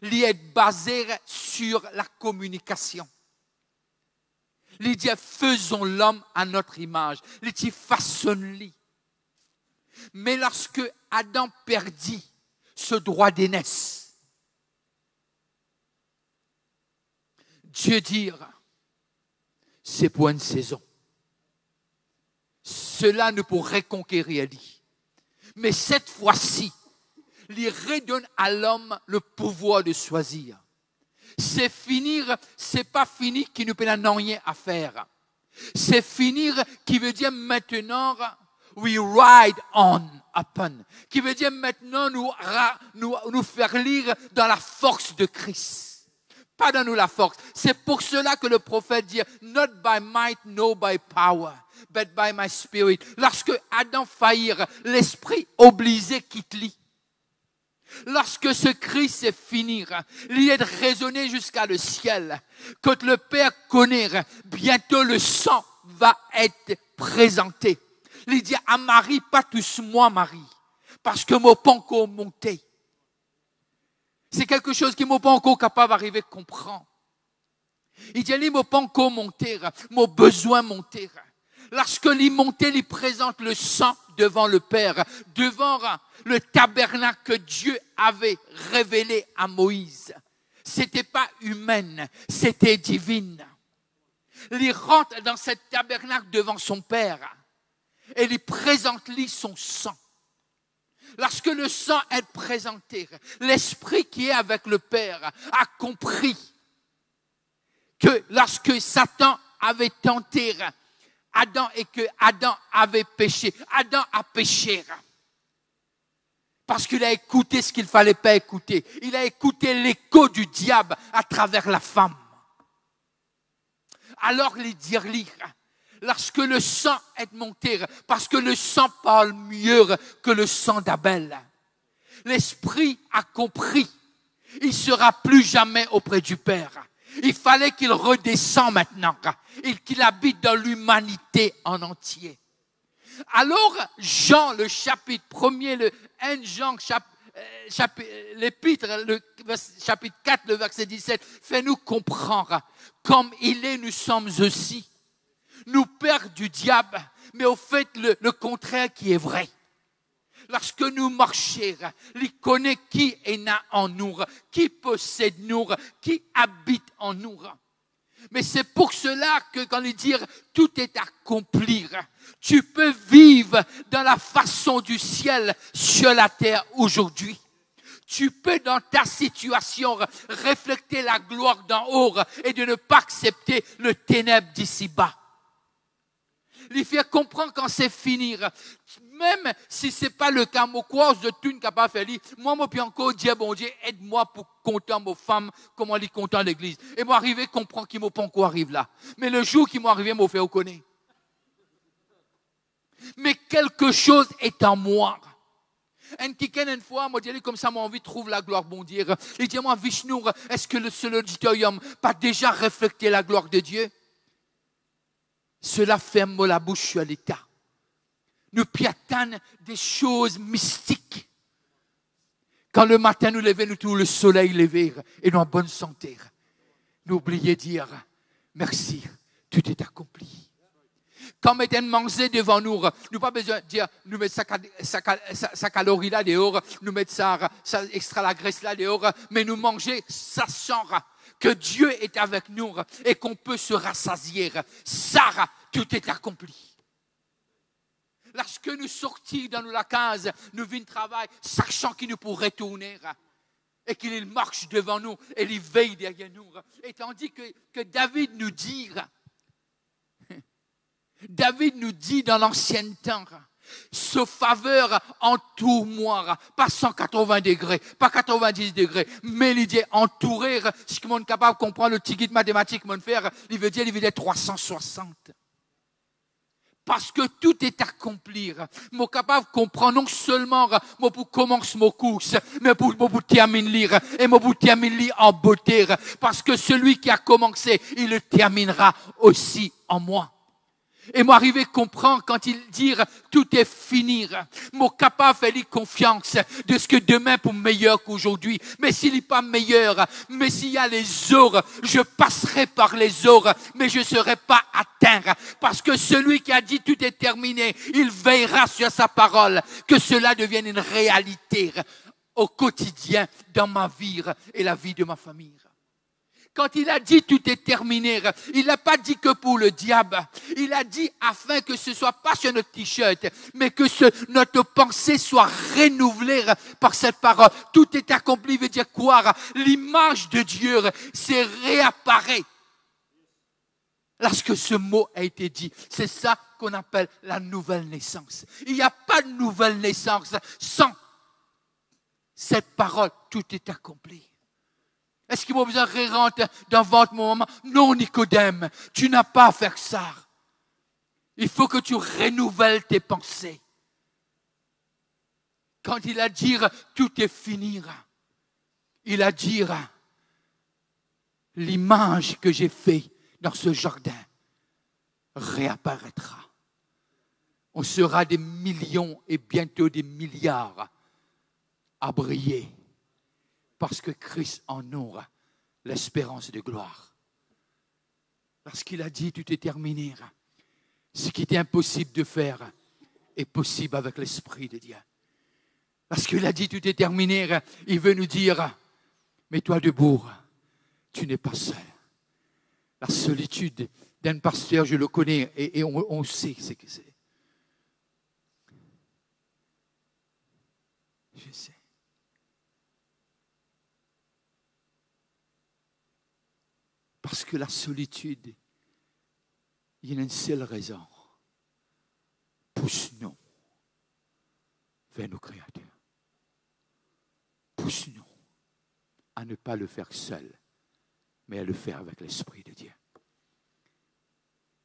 il est basé sur la communication. Il dit faisons l'homme à notre image. Il dit façonne-le. Mais lorsque Adam perdit ce droit d'aînesse, Dieu dit, c'est pour une saison. Cela ne pourrait conquérir lui. Mais cette fois-ci, il redonne à l'homme le pouvoir de choisir. C'est finir, c'est pas fini qui ne peut rien à faire. C'est finir qui veut dire maintenant, we ride on upon. Qui veut dire maintenant nous faire lire dans la force de Christ. Pas dans nous la force. C'est pour cela que le prophète dit, not by might, no by power, but by my spirit. Lorsque Adam faillit, l'esprit obligé quitte-lui. Lorsque ce cri s'est fini, il est raisonné jusqu'à le ciel. Quand le Père connaît, bientôt le sang va être présenté. Il dit à Marie, pas tous moi Marie, parce que mon pas encore monté. C'est quelque chose qui m'a pas encore capable d'arriver à comprendre. Il dit, m'a pas encore monté, mon besoin monter. Lorsque il montait, il présente le sang devant le Père, devant le tabernacle que Dieu avait révélé à Moïse. C'était pas humaine, c'était divine. Il rentre dans ce tabernacle devant son Père et il présente lui son sang. Lorsque le sang est présenté, l'esprit qui est avec le Père a compris que lorsque Satan avait tenté Adam et que Adam avait péché, Adam a péché. Parce qu'il a écouté ce qu'il ne fallait pas écouter. Il a écouté l'écho du diable à travers la femme. Alors il dit, lorsque le sang est monté, parce que le sang parle mieux que le sang d'Abel, l'esprit a compris, il ne sera plus jamais auprès du Père. Il fallait qu'il redescende maintenant et qu'il habite dans l'humanité en entier. Alors, Jean, le chapitre 1er, le 1 Jean, l'épître, le chapitre 4, le verset 17, fait nous comprendre, comme il est, nous sommes aussi. Nous pères du diable, mais au fait, le contraire qui est vrai. Lorsque nous marchons, il connaît qui est né en nous, qui possède nous, qui habite en nous. Mais c'est pour cela que quand il dit tout est accompli, tu peux vivre dans la façon du ciel sur la terre aujourd'hui. Tu peux dans ta situation refléter la gloire d'en haut et de ne pas accepter le ténèbre d'ici-bas. Lui faire comprendre quand c'est finir. Même si c'est pas le cas, mon quoi de tout capable de faire, moi, puis encore dire, bon Dieu, aide-moi pour compter mes femmes, comment les compter l'église. Et moi, arriver, comprendre qu'il m'a pas encore arrivé là. Mais le jour qu'il m'est arrivé, m'a fait reconnaître. Mais quelque chose est en moi. Une fois, moi, dit comme ça, moi, envie de trouver la gloire, bon Dieu. Il dit, moi, Vishnu, est-ce que seul auditorium pas déjà reflété la gloire de Dieu? Cela ferme la bouche sur l'état. Nous piatanons des choses mystiques. Quand le matin nous levons, nous trouvons le soleil levé et nous en bonne santé. N'oubliez dire, merci, tout est accompli. Quand mettons manger devant nous, nous pas besoin de dire, nous mettons sa calorie là dehors, nous mettons ça extra la graisse là dehors, mais nous manger, sachant que Dieu est avec nous et qu'on peut se rassasier. Ça, tout est accompli. Lorsque nous sortions dans la case, nous venons travailler, sachant qu'il nous pourrait retourner et qu'il marche devant nous et il veille derrière nous. Et tandis que David nous dit dans l'ancien temps, ce faveur entoure-moi, pas 180 degrés, pas 90 degrés, mais l'idée entourer, ce que mon est capable de comprendre le petit guide mathématique, mon faire, il veut dire 360. Parce que tout est accompli. Je suis capable de comprendre non seulement pour commencer mon course, mais pour terminer et pour terminer en beauté. Parce que celui qui a commencé, il le terminera aussi en moi. Et moi, arrivé à comprendre quand il dit tout est fini. Moi, capable de faire confiance de ce que demain pour meilleur qu'aujourd'hui. Mais s'il n'est pas meilleur, mais s'il y a les eaux, je passerai par les eaux, mais je ne serai pas atteint. Parce que celui qui a dit tout est terminé, il veillera sur sa parole, que cela devienne une réalité au quotidien dans ma vie et la vie de ma famille. Quand il a dit tout est terminé, il n'a pas dit que pour le diable. Il a dit afin que ce soit pas sur notre t-shirt, mais que notre pensée soit renouvelée par cette parole. Tout est accompli, veut dire quoi? L'image de Dieu s'est réapparue. Lorsque ce mot a été dit, c'est ça qu'on appelle la nouvelle naissance. Il n'y a pas de nouvelle naissance sans cette parole. Tout est accompli. Est-ce qu'il m'a besoin de rentrer dans votre moment? Non, Nicodème, tu n'as pas à faire ça. Il faut que tu renouvelles tes pensées. Quand il a dit tout est fini, il a dit l'image que j'ai faite dans ce jardin réapparaîtra. On sera des millions et bientôt des milliards à briller. Parce que Christ en aura l'espérance de gloire. Parce qu'il a dit tout est terminé. Ce qui était impossible de faire est possible avec l'Esprit de Dieu. Parce qu'il a dit tout est terminé, il veut nous dire, mais toi debout, tu n'es pas seul. La solitude d'un pasteur, je le connais et on sait ce que c'est. Je sais. Parce que la solitude, il y a une seule raison. Pousse-nous vers nos créateurs. Pousse-nous à ne pas le faire seul, mais à le faire avec l'Esprit de Dieu.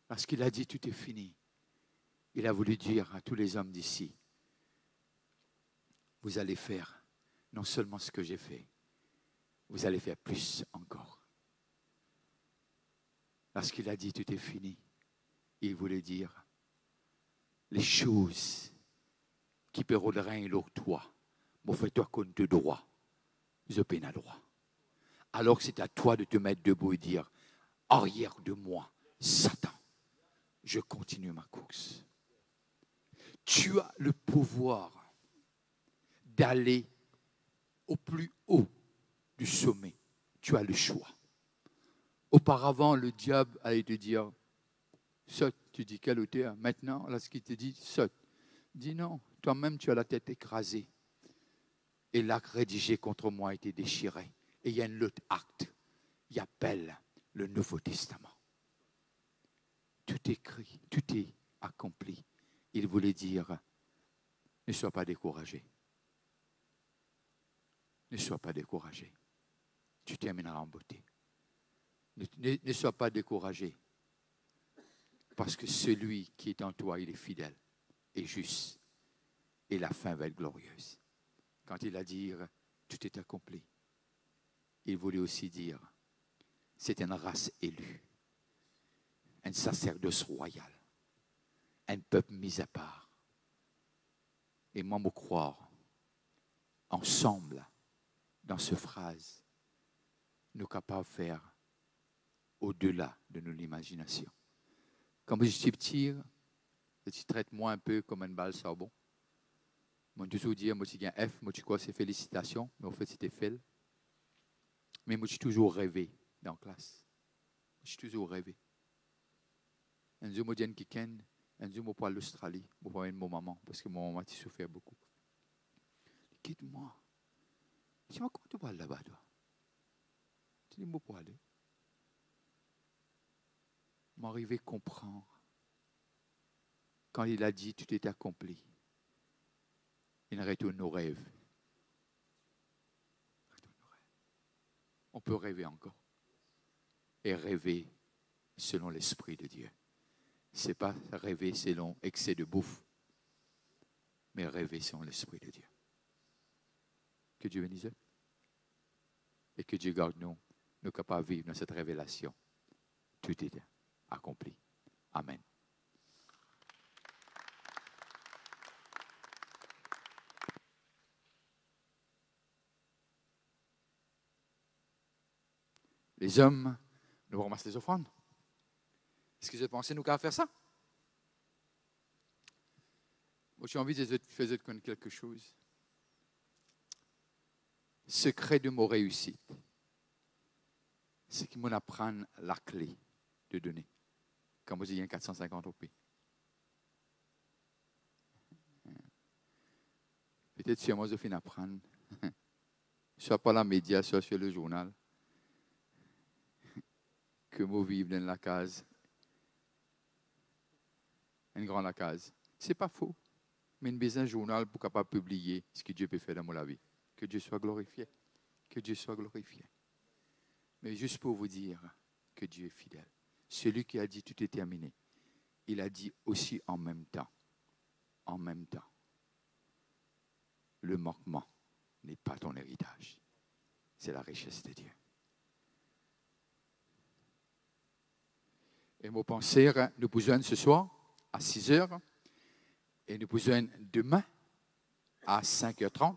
Parce qu'il a dit tout est fini. Il a voulu dire à tous les hommes d'ici, vous allez faire non seulement ce que j'ai fait, vous allez faire plus encore. Parce qu'il a dit tout est fini, il voulait dire les choses qui peuvent le rein l'autre toi, mais fais-toi compte de droit, je peine à droit. Alors que c'est à toi de te mettre debout et dire arrière de moi, Satan, je continue ma course. Tu as le pouvoir d'aller au plus haut du sommet. Tu as le choix. Auparavant, le diable allait te dire, saute, tu dis quelle hauteur? Maintenant, lorsqu'il te dit, saute, dis non, toi-même tu as la tête écrasée. Et l'acte rédigé contre moi a été déchiré. Et il y a un autre acte. Il appelle le Nouveau Testament. Tout est écrit, tout est accompli. Il voulait dire, ne sois pas découragé. Ne sois pas découragé. Tu termineras en beauté. Ne sois pas découragé. Parce que celui qui est en toi, il est fidèle et juste. Et la fin va être glorieuse. Quand il a dit, tout est accompli, il voulait aussi dire, c'est une race élue, un sacerdoce royal, un peuple mis à part. Et moi, me croire, ensemble, dans cette phrase, nous sommes capables de faire au-delà de nos imaginations. Quand j'étais petit, je traite moi un peu comme une balle sabon. Moi, je toujours dire, moi, si j'ai un F, moi, tu crois, c'est félicitations, mais en fait, c'était fail. Mais moi, j'ai toujours rêvé dans la classe. J'ai toujours rêvé. Un jour, moi, j'ai un week-end, un jour, moi, pour l'Australie, moi, pour mon maman, parce que mon maman, tu souffert beaucoup. Quitte-moi. Dis-moi, comment tu vas aller là-bas, toi? Tu dis, moi, pour aller. M'arriver à comprendre. Quand il a dit, tout est accompli. Il retourne aux rêves. On peut rêver encore. Et rêver selon l'Esprit de Dieu. Ce n'est pas rêver selon excès de bouffe, mais rêver selon l'Esprit de Dieu. Que Dieu bénisse. Et que Dieu garde nous capables de vivre dans cette révélation. Tout est accompli. Amen. Les hommes, nous ramassons les offrandes. Est-ce que vous pensez nous qu'à faire ça? Moi, j'ai envie de faire connaître quelque chose. Secret de mon réussite, c'est qu'ils m'apprennent la clé de donner. Comme vous dites, 450 au pays. Peut-être si moi je finis d'apprendre, soit par la média, soit sur le journal, que moi vive dans la case, une grande case. Ce n'est pas faux, mais une besoin journal pour capable publier ce que Dieu peut faire dans mon vie. Que Dieu soit glorifié. Que Dieu soit glorifié. Mais juste pour vous dire que Dieu est fidèle. Celui qui a dit tout est terminé, il a dit aussi en même temps, le manquement n'est pas ton héritage. C'est la richesse de Dieu. Et mon pensée, nous besoin ce soir à 6 heures et nous besoin demain à 5h30.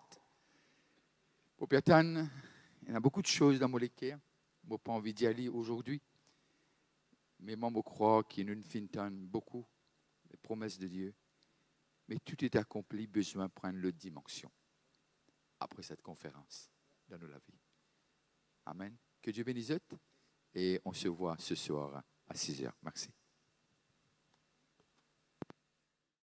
Pour Pierre-Tan, il y a beaucoup de choses dans mon lecture. Je n'ai pas envie d'y aller aujourd'hui. Mais moi, je crois qu'il y a une fintan beaucoup les promesses de Dieu. Mais tout est accompli, besoin de prendre l'autre dimension après cette conférence dans la vie. Amen. Que Dieu bénisse et on se voit ce soir à 6 heures. Merci.